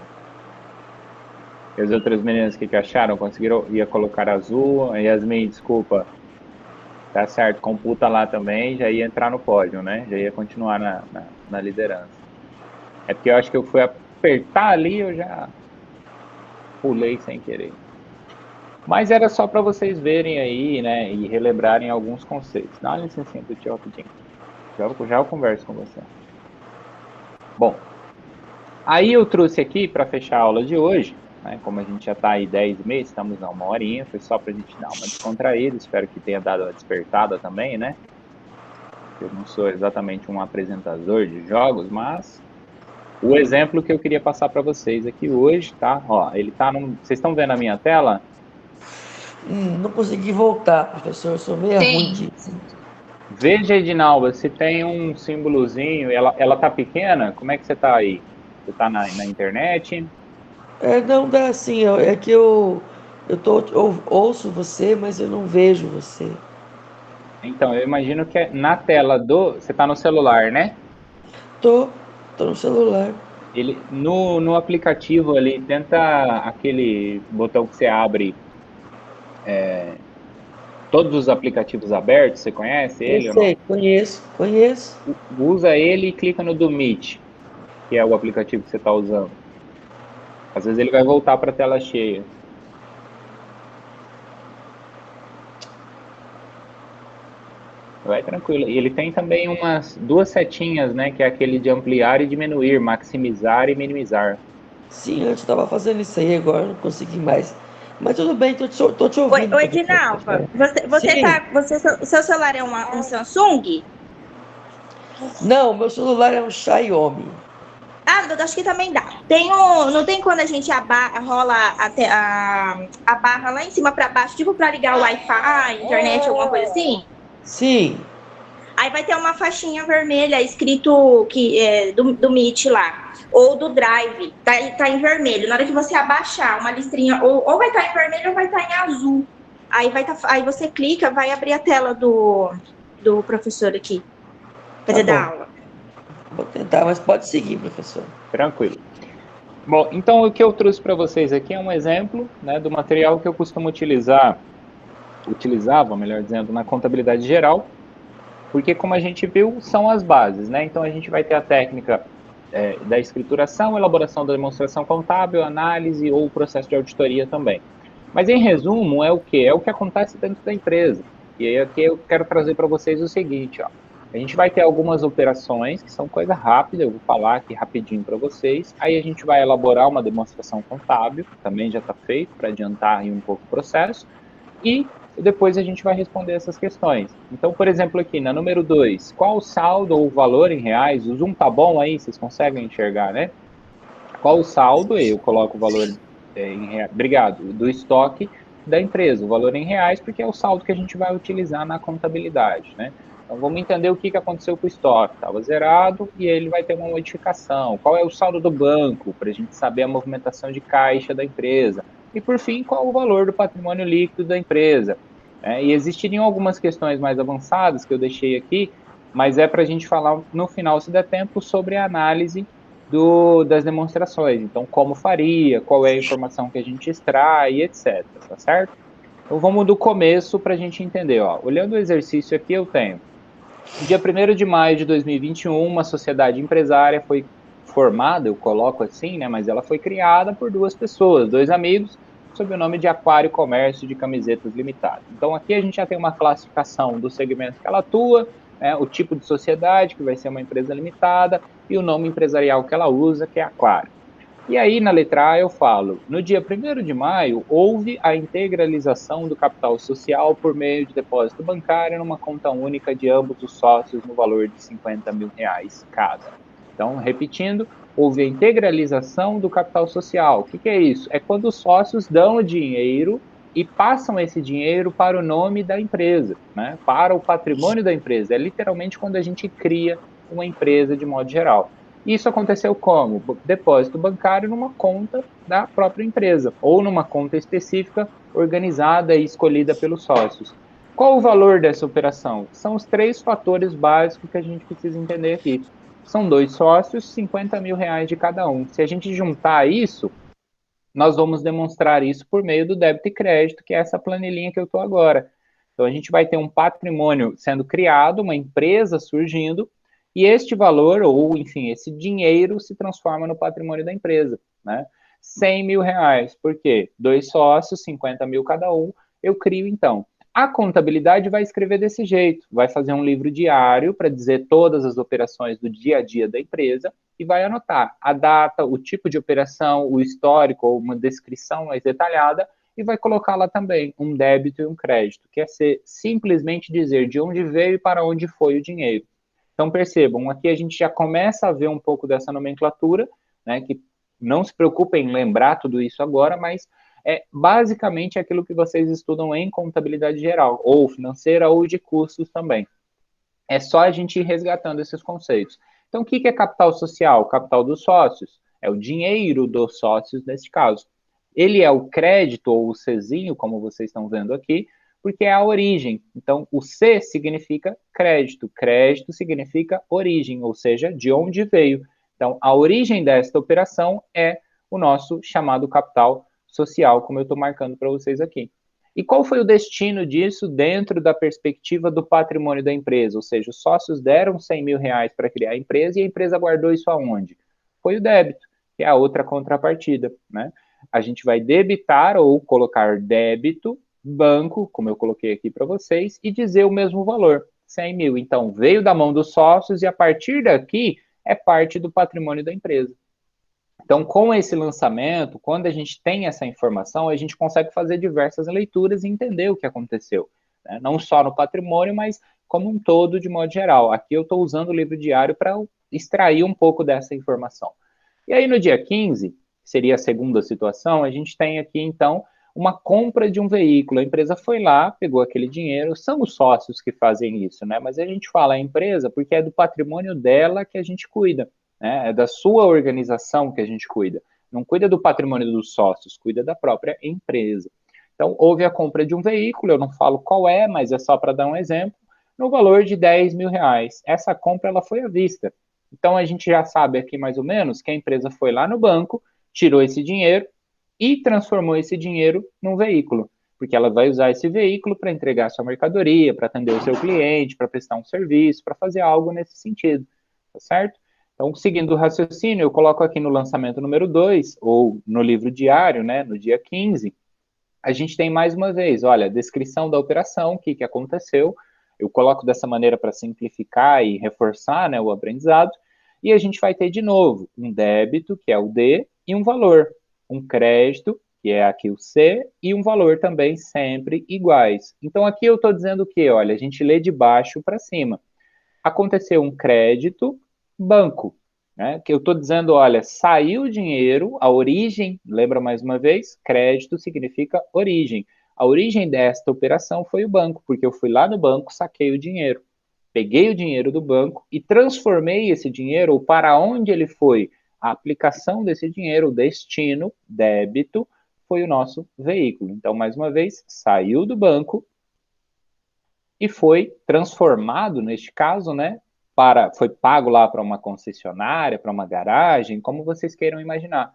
E as outras meninas, o que acharam? Conseguiram? Ia colocar azul. A Yasmin, desculpa. Tá certo, computa lá também, já ia entrar no pódio, né? Já ia continuar na liderança. É porque eu acho que eu fui apertar ali, eu já pulei sem querer. Mas era só para vocês verem aí, né? E relembrarem alguns conceitos. Dá uma licencinha pro tio rapidinho. Já eu converso com você. Bom, aí eu trouxe aqui para fechar a aula de hoje, né? Como a gente já está aí 10h30, estamos a 1 horinha, foi só para a gente dar uma descontraída. Espero que tenha dado uma despertada também, né? Eu não sou exatamente um apresentador de jogos, mas o exemplo que eu queria passar para vocês aqui hoje, tá? Ó, ele tá no... Vocês estão vendo a minha tela? Não consegui voltar, professor. Eu sou meio ruim Sim. disso. Veja, Edinalva, se tem um símbolozinho, ela tá pequena? Como é que você tá aí? Você tá na internet? Não dá assim, é que eu ouço você, mas eu não vejo você. Então, eu imagino que na tela do... Você tá no celular, né? Tô no celular. Ele, no aplicativo ali, tenta aquele botão que você abre todos os aplicativos abertos, você conhece Eu ele ou sei, não? conheço. Usa ele e clica no do Meet, que é o aplicativo que você está usando. Às vezes ele vai voltar para a tela cheia. Vai tranquilo. E ele tem também umas 2 setinhas, né? Que é aquele de ampliar e diminuir, maximizar e minimizar. Sim, antes eu estava fazendo isso aí, agora eu não consegui mais. Mas tudo bem, tô te Oi, ouvindo. oi, professor. Dinalva, o seu celular é um Samsung? Não, meu celular é um Xiaomi. Ah, acho que também dá. Não tem quando a gente rola a barra lá em cima para baixo, tipo para ligar o Wi-Fi, internet, alguma coisa assim? Sim, Aí vai ter uma faixinha vermelha escrito do Meet lá, ou do Drive, tá em vermelho. Na hora que você abaixar uma listrinha, ou vai estar em vermelho ou vai estar em azul. Aí você clica, vai abrir a tela do professor aqui, tá fazer da bom. aula. Vou tentar, mas pode seguir, professor. Tranquilo. Bom, então o que eu trouxe para vocês aqui é um exemplo, né, do material que eu costumo utilizava, melhor dizendo, na contabilidade geral, porque como a gente viu, são as bases, né? Então a gente vai ter a técnica da escrituração, elaboração da demonstração contábil, análise ou processo de auditoria também. Mas em resumo, é o quê? É o que acontece dentro da empresa. E aí aqui eu quero trazer para vocês o seguinte, ó. A gente vai ter algumas operações que são coisa rápida, eu vou falar aqui rapidinho para vocês. Aí a gente vai elaborar uma demonstração contábil, também já está feito, para adiantar aí um pouco o processo. E e depois a gente vai responder essas questões. Então, por exemplo, aqui na número 2, qual o saldo ou valor em reais? O zoom tá bom aí? Vocês conseguem enxergar, né? Qual o saldo? Eu coloco o valor em reais. Obrigado. Do estoque da empresa, o valor em reais, porque é o saldo que a gente vai utilizar na contabilidade, né? Então, vamos entender o que aconteceu com o estoque. Estava zerado e ele vai ter uma modificação. Qual é o saldo do banco, para a gente saber a movimentação de caixa da empresa. E, por fim, qual o valor do patrimônio líquido da empresa. E existiriam algumas questões mais avançadas que eu deixei aqui, mas é para a gente falar no final, se der tempo, sobre a análise das demonstrações. Então, como faria, qual é a informação que a gente extrai, etc. Tá certo? Então, vamos do começo para a gente entender. Ó. Olhando o exercício aqui, eu tenho dia 1º de maio de 2021, uma sociedade empresária foi formada, eu coloco assim, né, mas ela foi criada por duas pessoas, dois amigos, sob o nome de Aquário Comércio de Camisetas Limitada. Então, aqui a gente já tem uma classificação do segmento que ela atua, né, o tipo de sociedade, que vai ser uma empresa limitada, e o nome empresarial que ela usa, que é Aquário. E aí, na letra A, eu falo, no dia 1º de maio, houve a integralização do capital social por meio de depósito bancário numa conta única de ambos os sócios no valor de R$50 mil cada. Então, repetindo, houve a integralização do capital social. O que é isso? É quando os sócios dão o dinheiro e passam esse dinheiro para o nome da empresa, né? Para o patrimônio da empresa. É literalmente quando a gente cria uma empresa de modo geral. Isso aconteceu como? Depósito bancário numa conta da própria empresa, ou numa conta específica organizada e escolhida pelos sócios. Qual o valor dessa operação? São os 3 fatores básicos que a gente precisa entender aqui. São 2 sócios, R$50 mil de cada um. Se a gente juntar isso, nós vamos demonstrar isso por meio do débito e crédito, que é essa planilhinha que eu estou agora. Então, a gente vai ter um patrimônio sendo criado, uma empresa surgindo, e este valor, ou enfim, esse dinheiro se transforma no patrimônio da empresa, né? R$100 mil, por quê? 2 sócios, 50 mil cada um, eu crio então. A contabilidade vai escrever desse jeito, vai fazer um livro diário para dizer todas as operações do dia a dia da empresa e vai anotar a data, o tipo de operação, o histórico ou uma descrição mais detalhada e vai colocar lá também um débito e um crédito, que é simplesmente dizer de onde veio e para onde foi o dinheiro. Então, percebam, aqui a gente já começa a ver um pouco dessa nomenclatura, né, que não se preocupem em lembrar tudo isso agora, mas é basicamente aquilo que vocês estudam em contabilidade geral, ou financeira, ou de custos também. É só a gente ir resgatando esses conceitos. Então, o que é capital social? Capital dos sócios. É o dinheiro dos sócios, neste caso. Ele é o crédito, ou o Czinho, como vocês estão vendo aqui, porque é a origem. Então, o C significa crédito. Crédito significa origem, ou seja, de onde veio. Então, a origem desta operação é o nosso chamado capital social, como eu estou marcando para vocês aqui. E qual foi o destino disso dentro da perspectiva do patrimônio da empresa? Ou seja, os sócios deram R$100 mil para criar a empresa e a empresa guardou isso aonde? Foi o débito, que é a outra contrapartida, né? A gente vai debitar ou colocar débito, banco, como eu coloquei aqui para vocês, e dizer o mesmo valor, 100 mil. Então, veio da mão dos sócios e a partir daqui é parte do patrimônio da empresa. Então, com esse lançamento, quando a gente tem essa informação, a gente consegue fazer diversas leituras e entender o que aconteceu, né? Não só no patrimônio, mas como um todo, de modo geral. Aqui eu estou usando o livro diário para extrair um pouco dessa informação. E aí, no dia 15, que seria a segunda situação, a gente tem aqui, então, uma compra de um veículo. A empresa foi lá, pegou aquele dinheiro, são os sócios que fazem isso, né? Mas a gente fala a empresa porque é do patrimônio dela que a gente cuida, né? É da sua organização que a gente cuida. Não cuida do patrimônio dos sócios, cuida da própria empresa. Então, houve a compra de um veículo, eu não falo qual é, mas é só para dar um exemplo, no valor de R$10 mil. Essa compra ela foi à vista. Então, a gente já sabe aqui mais ou menos que a empresa foi lá no banco, tirou esse dinheiro e transformou esse dinheiro num veículo, porque ela vai usar esse veículo para entregar sua mercadoria, para atender o seu cliente, para prestar um serviço, para fazer algo nesse sentido, tá certo? Então, seguindo o raciocínio, eu coloco aqui no lançamento número 2, ou no livro diário, né, no dia 15, a gente tem mais uma vez, olha, descrição da operação, o que aconteceu, eu coloco dessa maneira para simplificar e reforçar, né, o aprendizado, e a gente vai ter de novo um débito, que é o D, e um valor, um crédito, que é aqui o C, e um valor também sempre iguais. Então, aqui eu estou dizendo o quê? Olha, a gente lê de baixo para cima. Aconteceu um crédito, banco, né? Que eu estou dizendo, olha, saiu o dinheiro, a origem, lembra mais uma vez? Crédito significa origem. A origem desta operação foi o banco, porque eu fui lá no banco, saquei o dinheiro. Peguei o dinheiro do banco e transformei esse dinheiro, ou para onde ele foi, a aplicação desse dinheiro, o destino, débito, foi o nosso veículo. Então, mais uma vez, saiu do banco e foi transformado, neste caso, né, foi pago lá para uma concessionária, para uma garagem, como vocês queiram imaginar,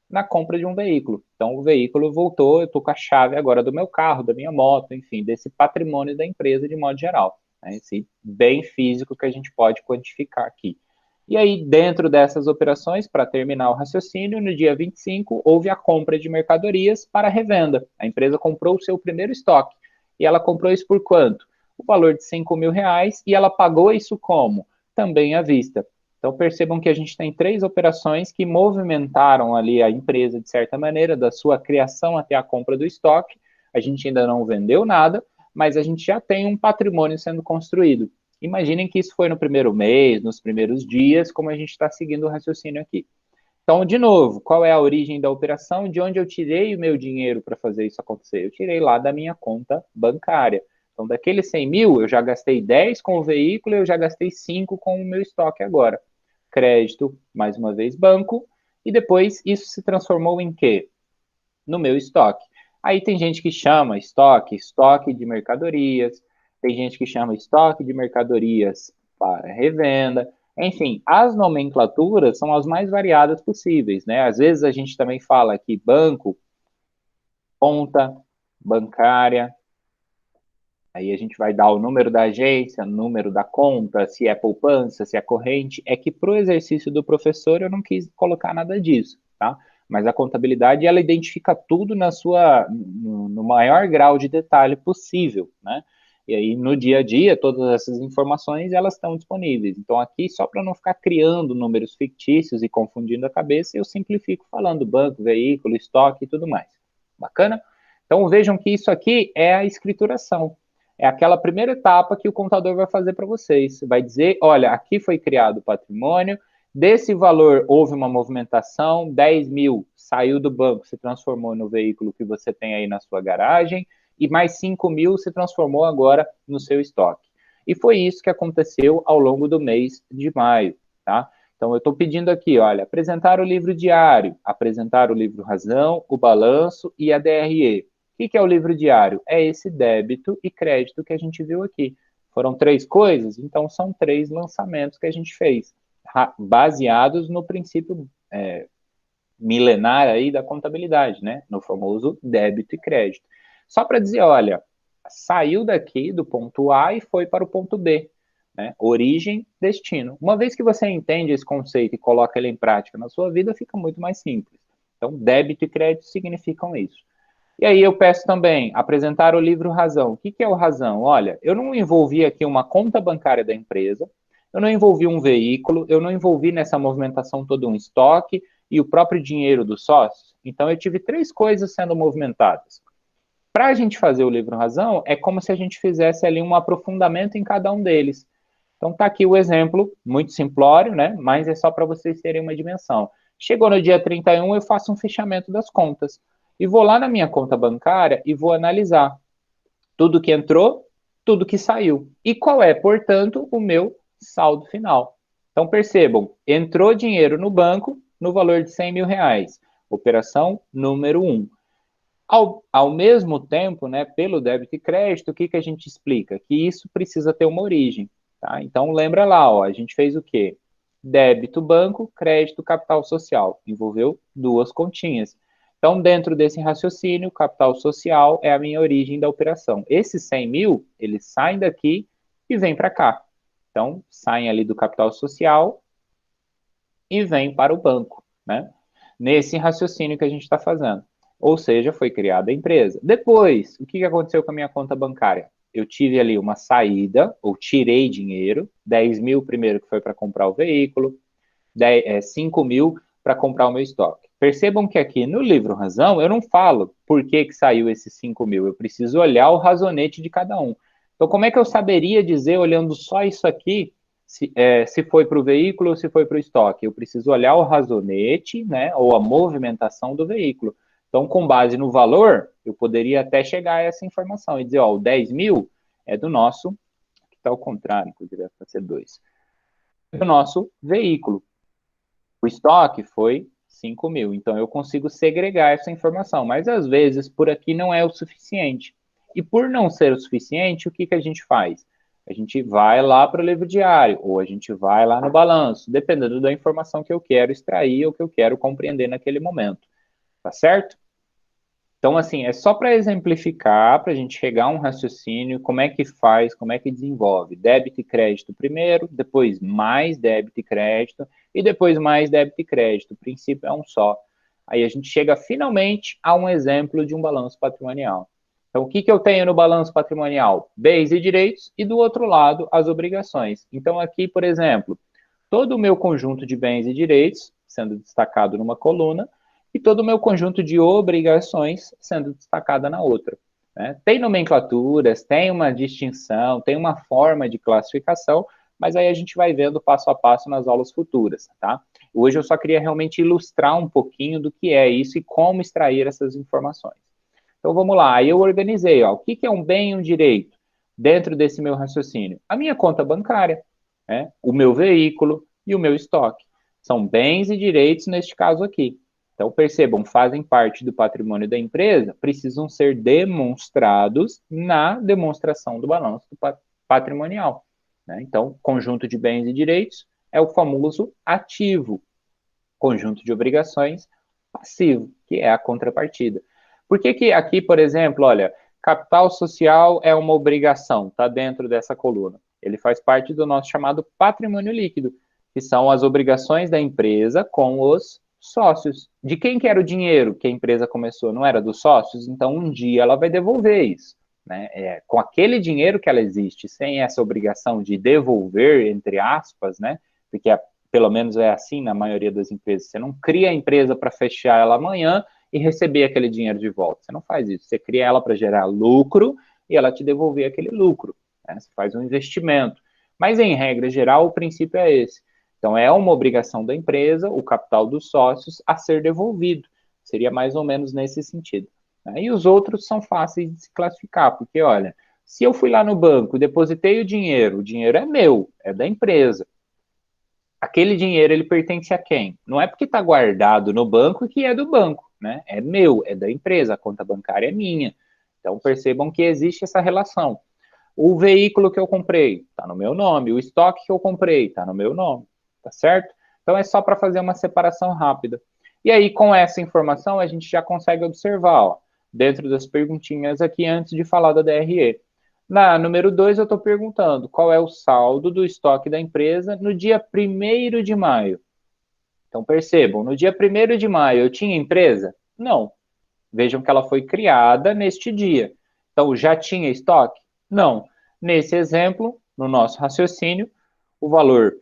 na compra de um veículo. Então, o veículo voltou, eu estou com a chave agora do meu carro, da minha moto, enfim, desse patrimônio da empresa de modo geral. Né, esse bem físico que a gente pode quantificar aqui. E aí, dentro dessas operações, para terminar o raciocínio, no dia 25, houve a compra de mercadorias para revenda. A empresa comprou o seu primeiro estoque. E ela comprou isso por quanto? O valor de R$5.000, e ela pagou isso como? Também à vista. Então, percebam que a gente tem 3 operações que movimentaram ali a empresa, de certa maneira, da sua criação até a compra do estoque. A gente ainda não vendeu nada, mas a gente já tem um patrimônio sendo construído. Imaginem que isso foi no primeiro mês, nos primeiros dias, como a gente está seguindo o raciocínio aqui. Então, de novo, qual é a origem da operação? De onde eu tirei o meu dinheiro para fazer isso acontecer? Eu tirei lá da minha conta bancária. Então, daqueles 100 mil, eu já gastei 10 com o veículo, eu já gastei 5 com o meu estoque agora. Crédito, mais uma vez, banco, e depois isso se transformou em quê? No meu estoque. Aí tem gente que chama estoque de mercadorias, tem gente que chama estoque de mercadorias para revenda. Enfim, as nomenclaturas são as mais variadas possíveis, né? Às vezes a gente também fala aqui banco, conta bancária, aí a gente vai dar o número da agência, o número da conta, se é poupança, se é corrente. É que para o exercício do professor eu não quis colocar nada disso, tá? Mas a contabilidade, ela identifica tudo no maior grau de detalhe possível, né? E aí, no dia a dia, todas essas informações, elas estão disponíveis. Então, aqui, só para não ficar criando números fictícios e confundindo a cabeça, eu simplifico falando banco, veículo, estoque e tudo mais. Bacana? Então, vejam que isso aqui é a escrituração. É aquela primeira etapa que o contador vai fazer para vocês. Vai dizer, olha, aqui foi criado o patrimônio, desse valor houve uma movimentação, 10 mil saiu do banco, se transformou no veículo que você tem aí na sua garagem, e mais 5 mil se transformou agora no seu estoque. E foi isso que aconteceu ao longo do mês de maio, tá? Então, eu estou pedindo aqui, olha, apresentar o livro diário, apresentar o livro razão, o balanço e a DRE. O que é o livro diário? É esse débito e crédito que a gente viu aqui. Foram 3 coisas? Então, são 3 lançamentos que a gente fez, baseados no princípio milenar aí da contabilidade, né? No famoso débito e crédito. Só para dizer, olha, saiu daqui do ponto A e foi para o ponto B, né? Origem, destino. Uma vez que você entende esse conceito e coloca ele em prática na sua vida, fica muito mais simples. Então, débito e crédito significam isso. E aí eu peço também, apresentar o livro Razão. O que é o Razão? Olha, eu não envolvi aqui uma conta bancária da empresa, eu não envolvi um veículo, eu não envolvi nessa movimentação todo um estoque e o próprio dinheiro dos sócios. Então, eu tive 3 coisas sendo movimentadas. Para a gente fazer o livro Razão, é como se a gente fizesse ali um aprofundamento em cada um deles. Então, está aqui o exemplo, muito simplório, né? Mas é só para vocês terem uma dimensão. Chegou no dia 31, eu faço um fechamento das contas. E vou lá na minha conta bancária e vou analisar tudo que entrou, tudo que saiu. E qual é, portanto, o meu saldo final. Então, percebam, entrou dinheiro no banco no valor de R$100.000. Operação número 1. Ao mesmo tempo, né, pelo débito e crédito, o que a gente explica? Que isso precisa ter uma origem. Tá? Então, lembra lá, ó, a gente fez o quê? Débito banco, crédito capital social. Envolveu 2 continhas. Então, dentro desse raciocínio, capital social é a minha origem da operação. Esses 100 mil, eles saem daqui e vêm para cá. Então, saem ali do capital social e vêm para o banco, né? Nesse raciocínio que a gente está fazendo. Ou seja, foi criada a empresa. Depois, o que aconteceu com a minha conta bancária? Eu tive ali uma saída, ou tirei dinheiro, 10 mil primeiro que foi para comprar o veículo, 5 mil para comprar o meu estoque. Percebam que aqui no livro razão, eu não falo por que saiu esses 5 mil, eu preciso olhar o razonete de cada um. Então, como é que eu saberia dizer, olhando só isso aqui, se foi para o veículo ou se foi para o estoque? Eu preciso olhar o razonete, né, ou a movimentação do veículo. Então, com base no valor, eu poderia até chegar a essa informação e dizer, ó, o 10 mil é do nosso, aqui está ao contrário, inclusive é para ser 2, é do nosso veículo. O estoque foi 5 mil, então eu consigo segregar essa informação, mas às vezes por aqui não é o suficiente. E por não ser o suficiente, o que a gente faz? A gente vai lá para o livro diário, ou a gente vai lá no balanço, dependendo da informação que eu quero extrair ou que eu quero compreender naquele momento. Tá certo? Então, assim, é só para exemplificar, para a gente chegar a um raciocínio, como é que faz, como é que desenvolve. Débito e crédito primeiro, depois mais débito e crédito, e depois mais débito e crédito. O princípio é um só. Aí a gente chega finalmente a um exemplo de um balanço patrimonial. Então, o que eu tenho no balanço patrimonial? Bens e direitos, e do outro lado, as obrigações. Então, aqui, por exemplo, todo o meu conjunto de bens e direitos, sendo destacado numa coluna, e todo o meu conjunto de obrigações sendo destacada na outra. Né? Tem nomenclaturas, tem uma distinção, tem uma forma de classificação, mas aí a gente vai vendo passo a passo nas aulas futuras, tá? Hoje eu só queria realmente ilustrar um pouquinho do que é isso e como extrair essas informações. Então vamos lá, aí eu organizei, ó, o que é um bem e um direito dentro desse meu raciocínio? A minha conta bancária, né? O meu veículo e o meu estoque. São bens e direitos neste caso aqui. Então, percebam, fazem parte do patrimônio da empresa, precisam ser demonstrados na demonstração do balanço patrimonial. Né? Então, conjunto de bens e direitos é o famoso ativo. Conjunto de obrigações, passivo, que é a contrapartida. Por que aqui, por exemplo, olha, capital social é uma obrigação, está dentro dessa coluna. Ele faz parte do nosso chamado patrimônio líquido, que são as obrigações da empresa com os sócios. De quem que era o dinheiro que a empresa começou? Não era dos sócios? Então, um dia ela vai devolver isso. Né? Com aquele dinheiro que ela existe, sem essa obrigação de devolver, entre aspas, né? Porque pelo menos é assim na maioria das empresas. Você não cria a empresa para fechar ela amanhã e receber aquele dinheiro de volta. Você não faz isso. Você cria ela para gerar lucro e ela te devolver aquele lucro. Né? Você faz um investimento. Mas, em regra geral, o princípio é esse. Então, é uma obrigação da empresa, o capital dos sócios, a ser devolvido. Seria mais ou menos nesse sentido. Né? E os outros são fáceis de se classificar, porque, olha, se eu fui lá no banco, depositei o dinheiro é meu, é da empresa. Aquele dinheiro, ele pertence a quem? Não é porque está guardado no banco que é do banco, né? É meu, é da empresa, a conta bancária é minha. Então, percebam que existe essa relação. O veículo que eu comprei está no meu nome, o estoque que eu comprei está no meu nome. Tá certo? Então, é só para fazer uma separação rápida. E aí, com essa informação, a gente já consegue observar, ó, dentro das perguntinhas aqui, antes de falar da DRE. Na número 2, eu estou perguntando qual é o saldo do estoque da empresa no dia 1º de maio. Então, percebam, no dia 1º de maio, eu tinha empresa? Não. Vejam que ela foi criada neste dia. Então, já tinha estoque? Não. Nesse exemplo, no nosso raciocínio, o valor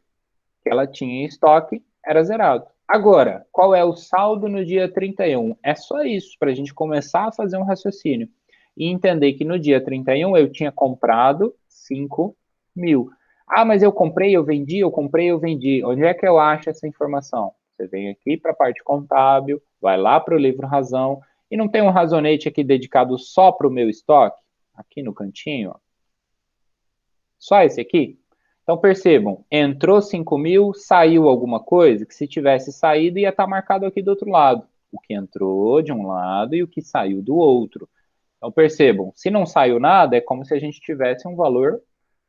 que ela tinha em estoque era zerado. Agora, qual é o saldo no dia 31? É só isso, para a gente começar a fazer um raciocínio. E entender que no dia 31 eu tinha comprado 5 mil. Ah, mas eu comprei, eu vendi, eu comprei, eu vendi. Onde é que eu acho essa informação? Você vem aqui para a parte contábil, vai lá para o livro razão, e não tem um razonete aqui dedicado só para o meu estoque? Aqui no cantinho, ó. Só esse aqui? Então, percebam, entrou 5 mil, saiu alguma coisa, que se tivesse saído ia estar marcado aqui do outro lado. O que entrou de um lado e o que saiu do outro. Então, percebam, se não saiu nada, é como se a gente tivesse um valor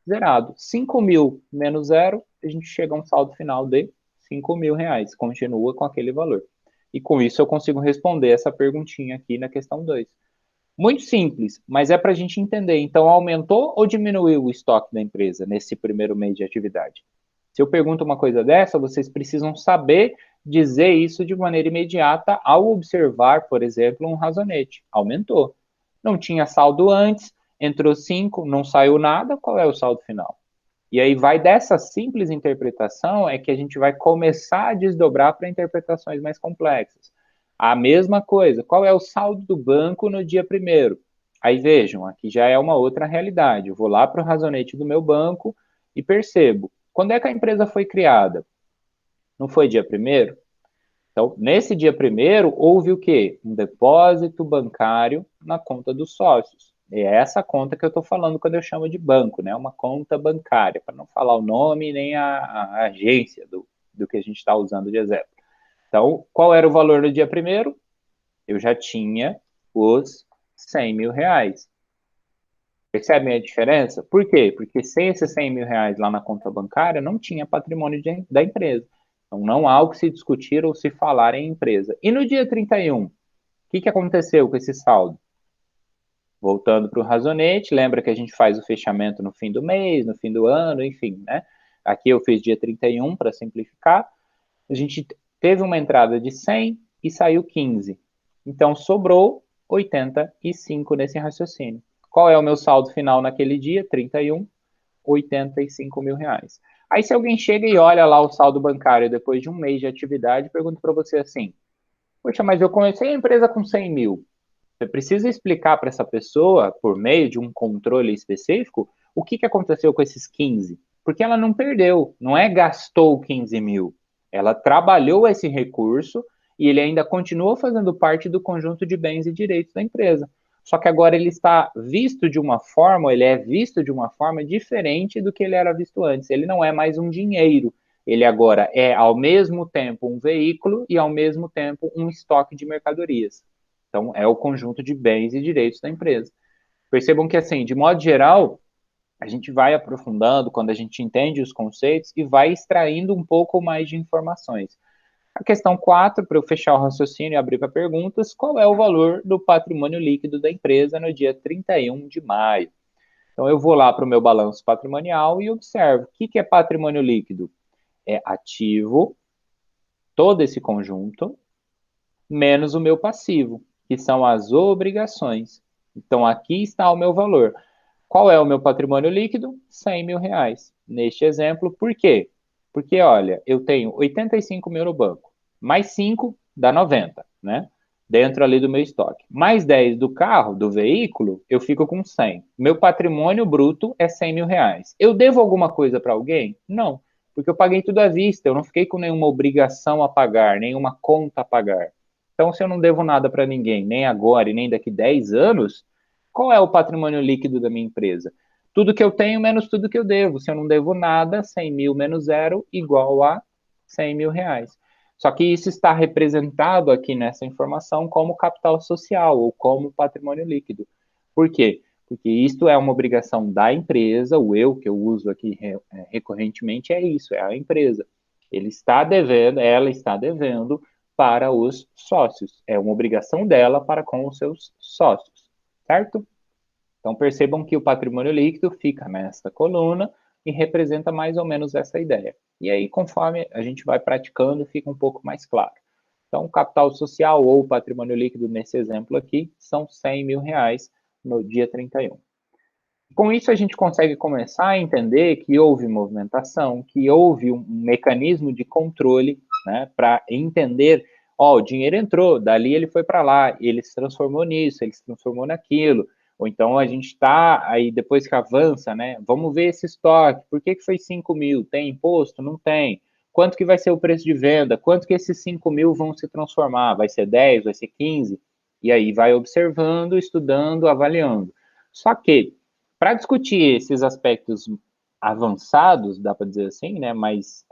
zerado. 5 mil menos zero, a gente chega a um saldo final de 5 mil reais. Continua com aquele valor. E com isso eu consigo responder essa perguntinha aqui na questão 2. Muito simples, mas é para a gente entender. Então, aumentou ou diminuiu o estoque da empresa nesse primeiro mês de atividade? Se eu pergunto uma coisa dessa, vocês precisam saber dizer isso de maneira imediata ao observar, por exemplo, um razonete. Aumentou. Não tinha saldo antes, entrou 5, não saiu nada, qual é o saldo final? E aí vai dessa simples interpretação é que a gente vai começar a desdobrar para interpretações mais complexas. A mesma coisa, qual é o saldo do banco no dia 1º? Aí vejam, aqui já é uma outra realidade. Eu vou lá para o razonete do meu banco e percebo, quando é que a empresa foi criada? Não foi dia 1º? Então, nesse dia 1º, houve o quê? Um depósito bancário na conta dos sócios. É essa conta que eu estou falando quando eu chamo de banco, né? Uma conta bancária, para não falar o nome nem a agência do que a gente está usando de exemplo. Então, qual era o valor no dia 1º? Eu já tinha os 100 mil reais. Percebem a diferença? Por quê? Porque sem esses 100 mil reais lá na conta bancária, não tinha patrimônio da empresa. Então, não há o que se discutir ou se falar em empresa. E no dia 31, o que aconteceu com esse saldo? Voltando para o razonete, lembra que a gente faz o fechamento no fim do mês, no fim do ano, enfim, né? Aqui eu fiz dia 31 para simplificar. A gente teve uma entrada de 100 e saiu 15. Então, sobrou 85 nesse raciocínio. Qual é o meu saldo final naquele dia? 31, 85 mil reais. Aí se alguém chega e olha lá o saldo bancário depois de um mês de atividade, pergunta para você assim, poxa, mas eu comecei a empresa com 100 mil. Você precisa explicar para essa pessoa, por meio de um controle específico, o que aconteceu com esses 15. Porque ela não perdeu, não é gastou 15 mil. Ela trabalhou esse recurso e ele ainda continua fazendo parte do conjunto de bens e direitos da empresa. Só que agora ele está visto de uma forma, ele é visto de uma forma diferente do que ele era visto antes. Ele não é mais um dinheiro. Ele agora é, ao mesmo tempo, um veículo e, ao mesmo tempo, um estoque de mercadorias. Então, é o conjunto de bens e direitos da empresa. Percebam que, assim, de modo geral, a gente vai aprofundando quando a gente entende os conceitos e vai extraindo um pouco mais de informações. A questão 4, para eu fechar o raciocínio e abrir para perguntas, qual é o valor do patrimônio líquido da empresa no dia 31 de maio? Então, eu vou lá para o meu balanço patrimonial e observo. O que é patrimônio líquido? É ativo, todo esse conjunto, menos o meu passivo, que são as obrigações. Então, aqui está o meu valor. Qual é o meu patrimônio líquido? 100 mil reais. Neste exemplo, por quê? Porque, olha, eu tenho 85 mil no banco, mais 5 dá 90, né? Dentro ali do meu estoque. Mais 10 do carro, do veículo, eu fico com 100. Meu patrimônio bruto é 100 mil reais. Eu devo alguma coisa para alguém? Não, porque eu paguei tudo à vista, eu não fiquei com nenhuma obrigação a pagar, nenhuma conta a pagar. Então, se eu não devo nada para ninguém, nem agora e nem daqui 10 anos, qual é o patrimônio líquido da minha empresa? Tudo que eu tenho menos tudo que eu devo. Se eu não devo nada, 100 mil menos zero igual a 100 mil reais. Só que isso está representado aqui nessa informação como capital social ou como patrimônio líquido. Por quê? Porque isto é uma obrigação da empresa, o eu que eu uso aqui recorrentemente é isso, é a empresa. Ele está devendo, ela está devendo para os sócios. É uma obrigação dela para com os seus sócios, certo? Então, percebam que o patrimônio líquido fica nesta coluna e representa mais ou menos essa ideia. E aí, conforme a gente vai praticando, fica um pouco mais claro. Então, o capital social ou patrimônio líquido, nesse exemplo aqui, são 100 mil reais no dia 31. Com isso, a gente consegue começar a entender que houve movimentação, que houve um mecanismo de controle, né, para entender, ó, o dinheiro entrou, dali ele foi para lá, ele se transformou nisso, ele se transformou naquilo, ou então a gente está, aí depois que avança, né, vamos ver esse estoque, por que foi 5 mil? Tem imposto? Não tem. Quanto que vai ser o preço de venda? Quanto que esses 5 mil vão se transformar? Vai ser 10? Vai ser 15? E aí vai observando, estudando, avaliando. Só que, para discutir esses aspectos avançados, dá para dizer assim, né, mais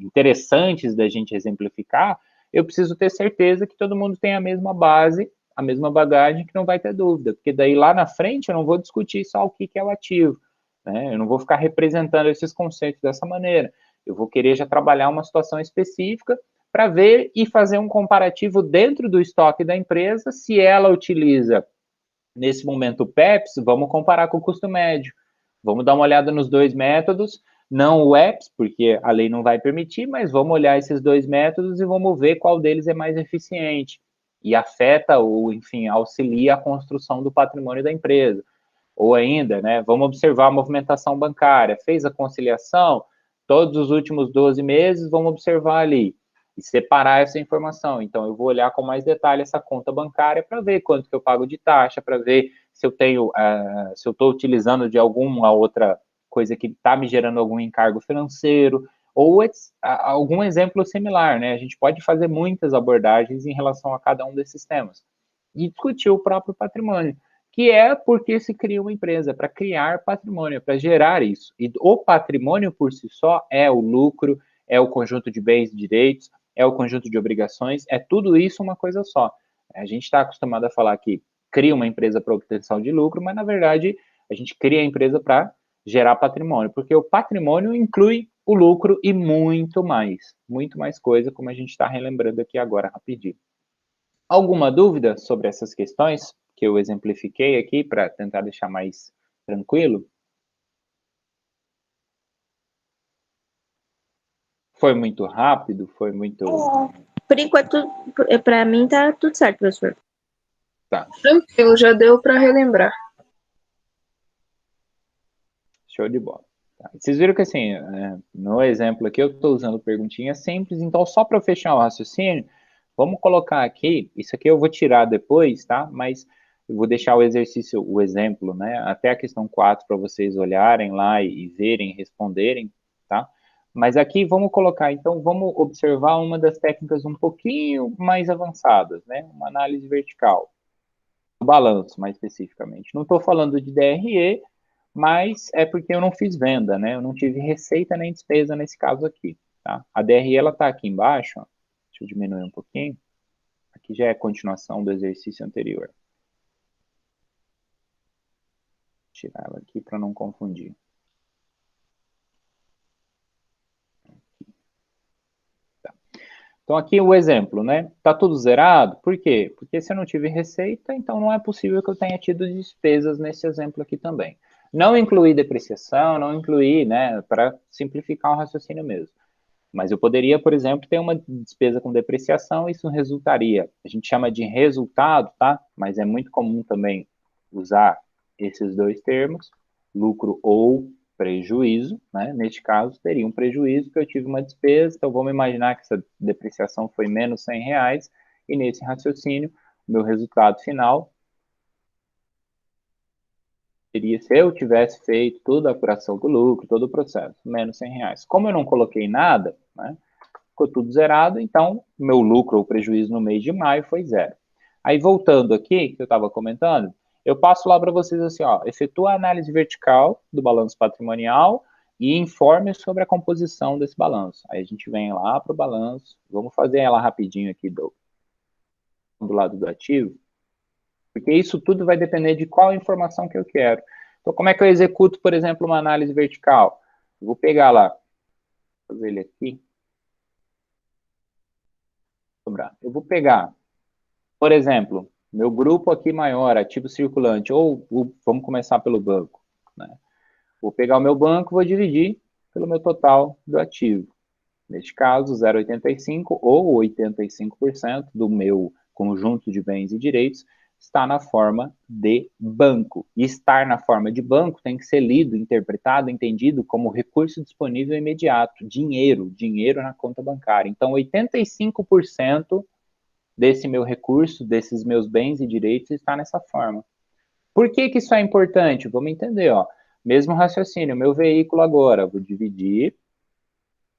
interessantes da gente exemplificar, eu preciso ter certeza que todo mundo tem a mesma base, a mesma bagagem, que não vai ter dúvida, porque daí lá na frente eu não vou discutir só o que é o ativo, né, eu não vou ficar representando esses conceitos dessa maneira, eu vou querer já trabalhar uma situação específica para ver e fazer um comparativo dentro do estoque da empresa, se ela utiliza nesse momento o PEPS, vamos comparar com o custo médio. Vamos dar uma olhada nos dois métodos, não o EPS, porque a lei não vai permitir, mas vamos olhar esses dois métodos e vamos ver qual deles é mais eficiente e afeta ou, enfim, auxilia a construção do patrimônio da empresa. Ou ainda, né, vamos observar a movimentação bancária, fez a conciliação, todos os últimos 12 meses, vamos observar ali, e separar essa informação. Então, eu vou olhar com mais detalhe essa conta bancária para ver quanto que eu pago de taxa, para ver se eu tenho, se eu estou utilizando de alguma outra coisa que está me gerando algum encargo financeiro, ou algum exemplo similar, né? A gente pode fazer muitas abordagens em relação a cada um desses temas. E discutir o próprio patrimônio, que é porque se cria uma empresa, para criar patrimônio, para gerar isso. E o patrimônio por si só é o lucro, é o conjunto de bens e direitos, é o conjunto de obrigações, é tudo isso uma coisa só. A gente está acostumado a falar que cria uma empresa para obtenção de lucro, mas na verdade a gente cria a empresa para gerar patrimônio, porque o patrimônio inclui o lucro e muito mais coisa, como a gente está relembrando aqui agora rapidinho. Alguma dúvida sobre essas questões que eu exemplifiquei aqui para tentar deixar mais tranquilo? Foi muito rápido? Foi muito... Por enquanto, para mim tá tudo certo, professor. Tá. Tranquilo, já deu para relembrar. Show de bola. Tá. Vocês viram que, assim, no exemplo aqui, eu estou usando perguntinhas simples, então, só para fechar o raciocínio, vamos colocar aqui, isso aqui eu vou tirar depois, tá? Mas eu vou deixar o exercício, o exemplo, né? Até a questão 4 para vocês olharem lá e verem, responderem, tá? Mas aqui vamos colocar, então, vamos observar uma das técnicas um pouquinho mais avançadas, né? Uma análise vertical. O balanço, mais especificamente. Não estou falando de DRE, mas é porque eu não fiz venda, né? Eu não tive receita nem despesa nesse caso aqui, tá? A DRE, ela está aqui embaixo, ó. Deixa eu diminuir um pouquinho. Aqui já é a continuação do exercício anterior. Vou tirar ela aqui para não confundir. Tá. Então, aqui o exemplo, né? Tá tudo zerado? Por quê? Porque se eu não tive receita, então não é possível que eu tenha tido despesas nesse exemplo aqui também. Não incluir depreciação, não incluir, né? Para simplificar o raciocínio mesmo. Mas eu poderia, por exemplo, ter uma despesa com depreciação, isso resultaria, a gente chama de resultado, tá? Mas é muito comum também usar esses dois termos, lucro ou prejuízo, né? Neste caso, teria um prejuízo, que eu tive uma despesa, então vamos imaginar que essa depreciação foi menos R$100, e nesse raciocínio, o meu resultado final seria, se eu tivesse feito toda a apuração do lucro, todo o processo, menos R$100. Como eu não coloquei nada, né? Ficou tudo zerado, então meu lucro ou prejuízo no mês de maio foi zero. Aí voltando aqui, que eu estava comentando, eu passo lá para vocês assim, ó, efetua a análise vertical do balanço patrimonial e informe sobre a composição desse balanço. Aí a gente vem lá para o balanço, vamos fazer ela rapidinho aqui do lado do ativo, porque isso tudo vai depender de qual informação que eu quero. Então, como é que eu executo, por exemplo, uma análise vertical? Eu vou pegar lá, vou fazer ele aqui. Eu vou pegar, por exemplo, meu grupo aqui maior, ativo circulante, ou vamos começar pelo banco, né? Vou pegar o meu banco, vou dividir pelo meu total do ativo. Neste caso, 0,85 ou 85% do meu conjunto de bens e direitos está na forma de banco. E estar na forma de banco tem que ser lido, interpretado, entendido como recurso disponível imediato, dinheiro na conta bancária. Então, 85% desse meu recurso, desses meus bens e direitos, está nessa forma. Por que que isso é importante? Vamos entender, ó. Mesmo raciocínio, meu veículo agora, vou dividir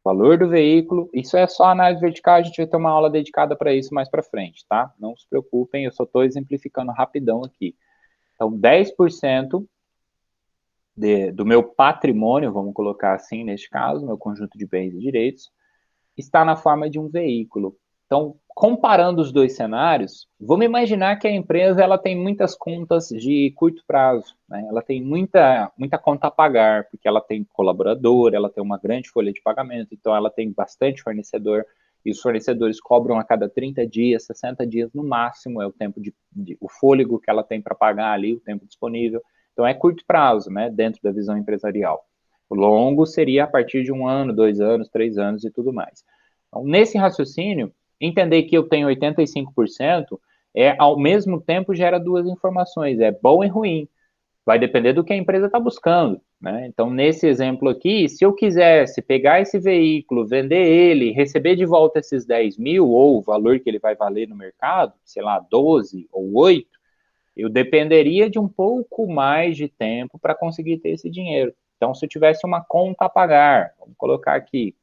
o valor do veículo, isso é só análise vertical, a gente vai ter uma aula dedicada para isso mais para frente, tá? Não se preocupem, eu só estou exemplificando rapidão aqui. Então, 10% do meu patrimônio, vamos colocar assim neste caso, meu conjunto de bens e direitos, está na forma de um veículo. Então, comparando os dois cenários, vamos imaginar que a empresa ela tem muitas contas de curto prazo, né? Ela tem muita conta a pagar, porque ela tem colaborador, ela tem uma grande folha de pagamento, então ela tem bastante fornecedor, e os fornecedores cobram a cada 30 dias, 60 dias no máximo, é o tempo o fôlego que ela tem para pagar ali, o tempo disponível. Então, é curto prazo, né, dentro da visão empresarial. O longo seria a partir de 1 ano, 2 anos, 3 anos e tudo mais. Então, nesse raciocínio, entender que eu tenho 85% ao mesmo tempo gera duas informações, é bom e ruim. vai depender do que a empresa está buscando, né? Então, nesse exemplo aqui, se eu quisesse pegar esse veículo, vender ele, receber de volta esses 10 mil, ou o valor que ele vai valer no mercado, sei lá, 12 ou 8, eu dependeria de um pouco mais de tempo para conseguir ter esse dinheiro. Então, se eu tivesse uma conta a pagar, vamos colocar aqui,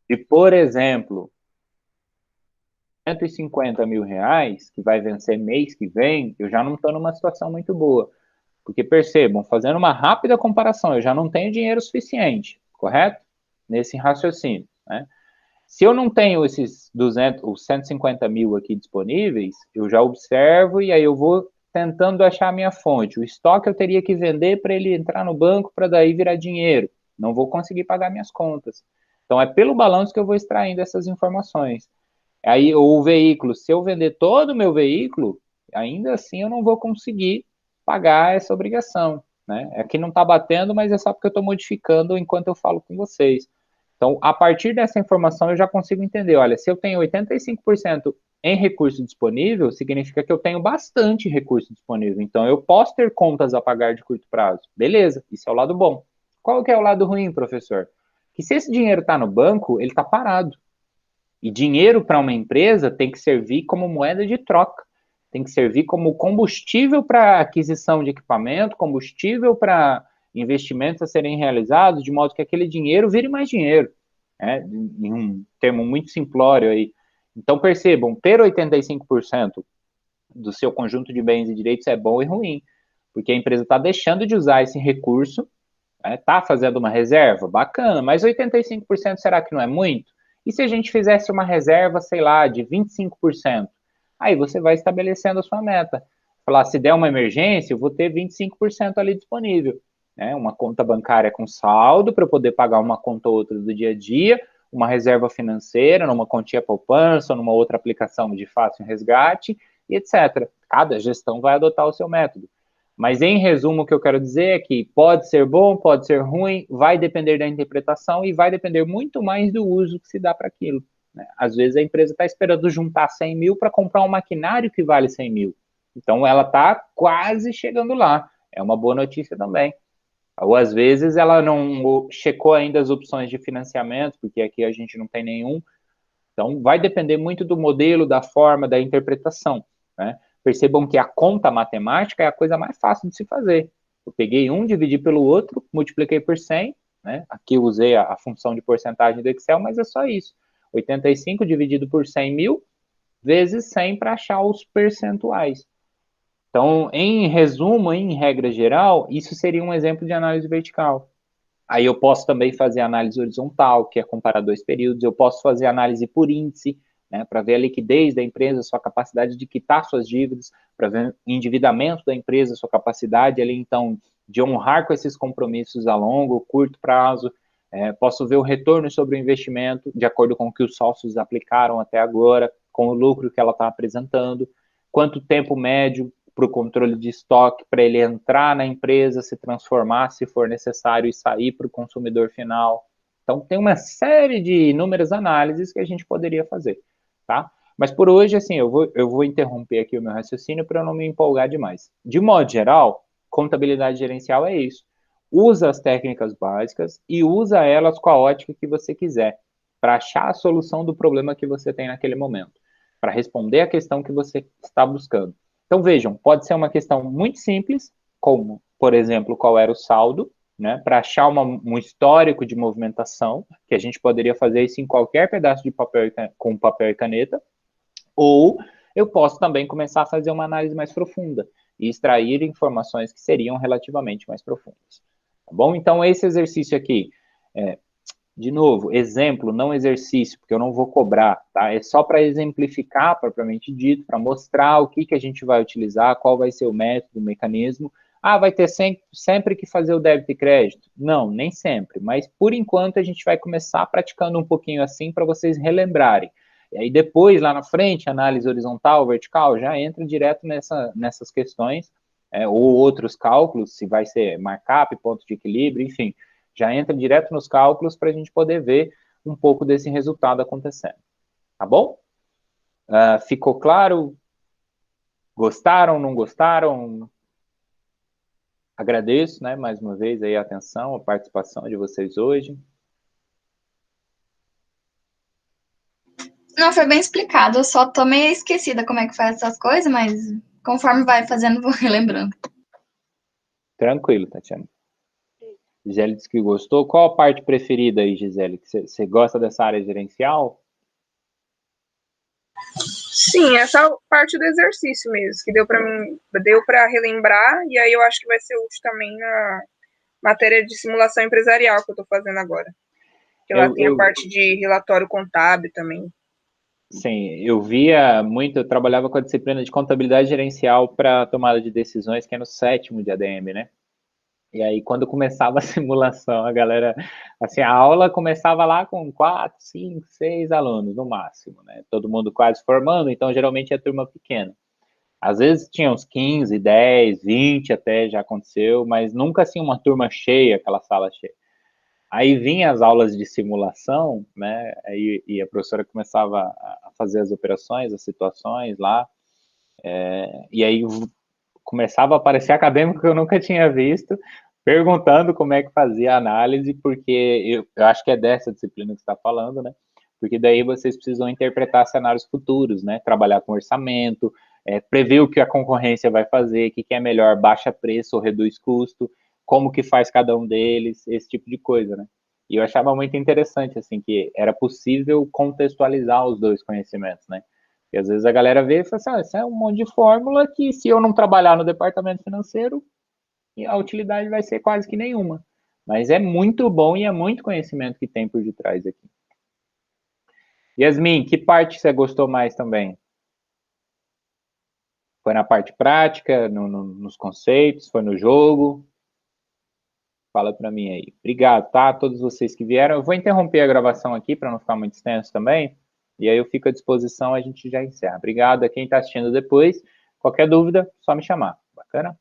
e, por exemplo, 150 mil reais, que vai vencer mês que vem, eu já não estou numa situação muito boa. Porque percebam, fazendo uma rápida comparação, eu já não tenho dinheiro suficiente, correto? Nesse raciocínio, né? Se eu não tenho esses 200, os 150 mil aqui disponíveis, eu já observo e aí eu vou tentando achar a minha fonte. O estoque eu teria que vender para ele entrar no banco para daí virar dinheiro. Não vou conseguir pagar minhas contas. Então é pelo balanço que eu vou extraindo essas informações. Aí o veículo, se eu vender todo o meu veículo, ainda assim eu não vou conseguir pagar essa obrigação, né? Aqui não está batendo, mas é só porque eu estou modificando enquanto eu falo com vocês. Então, a partir dessa informação, eu já consigo entender, olha, se eu tenho 85% em recurso disponível, significa que eu tenho bastante recurso disponível. Então, eu posso ter contas a pagar de curto prazo. Beleza, isso é o lado bom. Qual que é o lado ruim, professor? Que se esse dinheiro está no banco, ele está parado. E dinheiro para uma empresa tem que servir como moeda de troca, tem que servir como combustível para aquisição de equipamento, combustível para investimentos a serem realizados, de modo que aquele dinheiro vire mais dinheiro, né? Em um termo muito simplório aí. Então percebam, ter 85% do seu conjunto de bens e direitos é bom e ruim, porque a empresa está deixando de usar esse recurso, está fazendo uma reserva, bacana, mas 85% será que não é muito? E se a gente fizesse uma reserva, sei lá, de 25%? Aí você vai estabelecendo a sua meta. Falar, se der uma emergência, eu vou ter 25% ali disponível. Né? Uma conta bancária com saldo para eu poder pagar uma conta ou outra do dia a dia, uma reserva financeira, numa continha poupança, numa outra aplicação de fácil resgate, e etc. Cada gestão vai adotar o seu método. Mas, em resumo, o que eu quero dizer é que pode ser bom, pode ser ruim, vai depender da interpretação e vai depender muito mais do uso que se dá para aquilo. Né? Às vezes a empresa está esperando juntar 100 mil para comprar um maquinário que vale 100 mil. Então, ela está quase chegando lá. É uma boa notícia também. Ou, às vezes, ela não checou ainda as opções de financiamento, porque aqui a gente não tem nenhum. Então, vai depender muito do modelo, da forma, da interpretação, né? Percebam que a conta matemática é a coisa mais fácil de se fazer. Eu peguei um, dividi pelo outro, multipliquei por 100, né? Aqui eu usei a função de porcentagem do Excel, mas é só isso. 85 dividido por 100 mil, vezes 100 para achar os percentuais. Então, em resumo, em regra geral, isso seria um exemplo de análise vertical. Aí eu posso também fazer análise horizontal, que é comparar dois períodos. Eu posso fazer análise por índice, né, para ver a liquidez da empresa, sua capacidade de quitar suas dívidas, para ver o endividamento da empresa, sua capacidade ali, então, de honrar com esses compromissos a longo, curto prazo. Posso ver o retorno sobre o investimento, de acordo com o que os sócios aplicaram até agora, com o lucro que ela está apresentando, quanto tempo médio para o controle de estoque, para ele entrar na empresa, se transformar, se for necessário, e sair para o consumidor final. Então, tem uma série de inúmeras análises que a gente poderia fazer, tá? Mas por hoje, assim, eu vou interromper aqui o meu raciocínio para eu não me empolgar demais. De modo geral, contabilidade gerencial é isso. Usa as técnicas básicas e usa elas com a ótica que você quiser, para achar a solução do problema que você tem naquele momento, para responder a questão que você está buscando. Então, vejam, pode ser uma questão muito simples, como, por exemplo, qual era o saldo, né, para achar um histórico de movimentação, que a gente poderia fazer isso em qualquer pedaço de papel com papel e caneta, ou eu posso também começar a fazer uma análise mais profunda e extrair informações que seriam relativamente mais profundas. Tá bom? Então, esse exercício aqui, de novo, exemplo, não exercício, porque eu não vou cobrar, tá? É só para exemplificar, propriamente dito, para mostrar o que a gente vai utilizar, qual vai ser o método, o mecanismo. Ah, vai ter sempre que fazer o débito e crédito? Não, nem sempre, mas por enquanto a gente vai começar praticando um pouquinho assim para vocês relembrarem. E aí depois, lá na frente, análise horizontal, vertical, já entra direto nessas questões, ou outros cálculos, se vai ser markup, ponto de equilíbrio, enfim, já entra direto nos cálculos para a gente poder ver um pouco desse resultado acontecendo. Tá bom? Ficou claro? Gostaram, não gostaram? agradeço, né, mais uma vez aí a atenção, a participação de vocês hoje. Não, foi bem explicado. Eu só tô meio esquecida como é que faz essas coisas, mas conforme vai fazendo, vou relembrando. Tranquilo, Tatiana. Gisele disse que gostou. Qual a parte preferida aí, Gisele? Você gosta dessa área gerencial? Sim, essa parte do exercício mesmo, que deu para relembrar, e aí eu acho que vai ser útil também na matéria de simulação empresarial que eu estou fazendo agora. Que lá tem a parte de relatório contábil também. Sim, eu trabalhava com a disciplina de contabilidade gerencial para tomada de decisões, que é no 7º de ADM, né? E aí, quando começava a simulação, a galera, assim, a aula começava lá com 4, 5, 6 alunos, no máximo, né? Todo mundo quase formando, então, geralmente, é turma pequena. Às vezes, tinha uns 15, 10, 20 até, já aconteceu, mas nunca, assim, uma turma cheia, aquela sala cheia. Aí vinha as aulas de simulação, né? E a professora começava a fazer as operações, as situações lá, e aí começava a aparecer acadêmico que eu nunca tinha visto, perguntando como é que fazia a análise, porque eu acho que é dessa disciplina que você está falando, né? Porque daí vocês precisam interpretar cenários futuros, né? Trabalhar com orçamento, prever o que a concorrência vai fazer, o que é melhor, baixa preço ou reduz custo, como que faz cada um deles, esse tipo de coisa, né? E eu achava muito interessante, assim, que era possível contextualizar os dois conhecimentos, né? E às vezes a galera vê e fala assim, isso é um monte de fórmula que se eu não trabalhar no departamento financeiro, a utilidade vai ser quase que nenhuma. Mas é muito bom e é muito conhecimento que tem por detrás aqui. Yasmin, que parte você gostou mais também? Foi na parte prática, nos conceitos, foi no jogo? Fala para mim aí. Obrigado, tá? A todos vocês que vieram. Eu vou interromper a gravação aqui para não ficar muito extenso também. E aí eu fico à disposição, a gente já encerra. Obrigado a quem está assistindo depois. Qualquer dúvida, só me chamar. Bacana?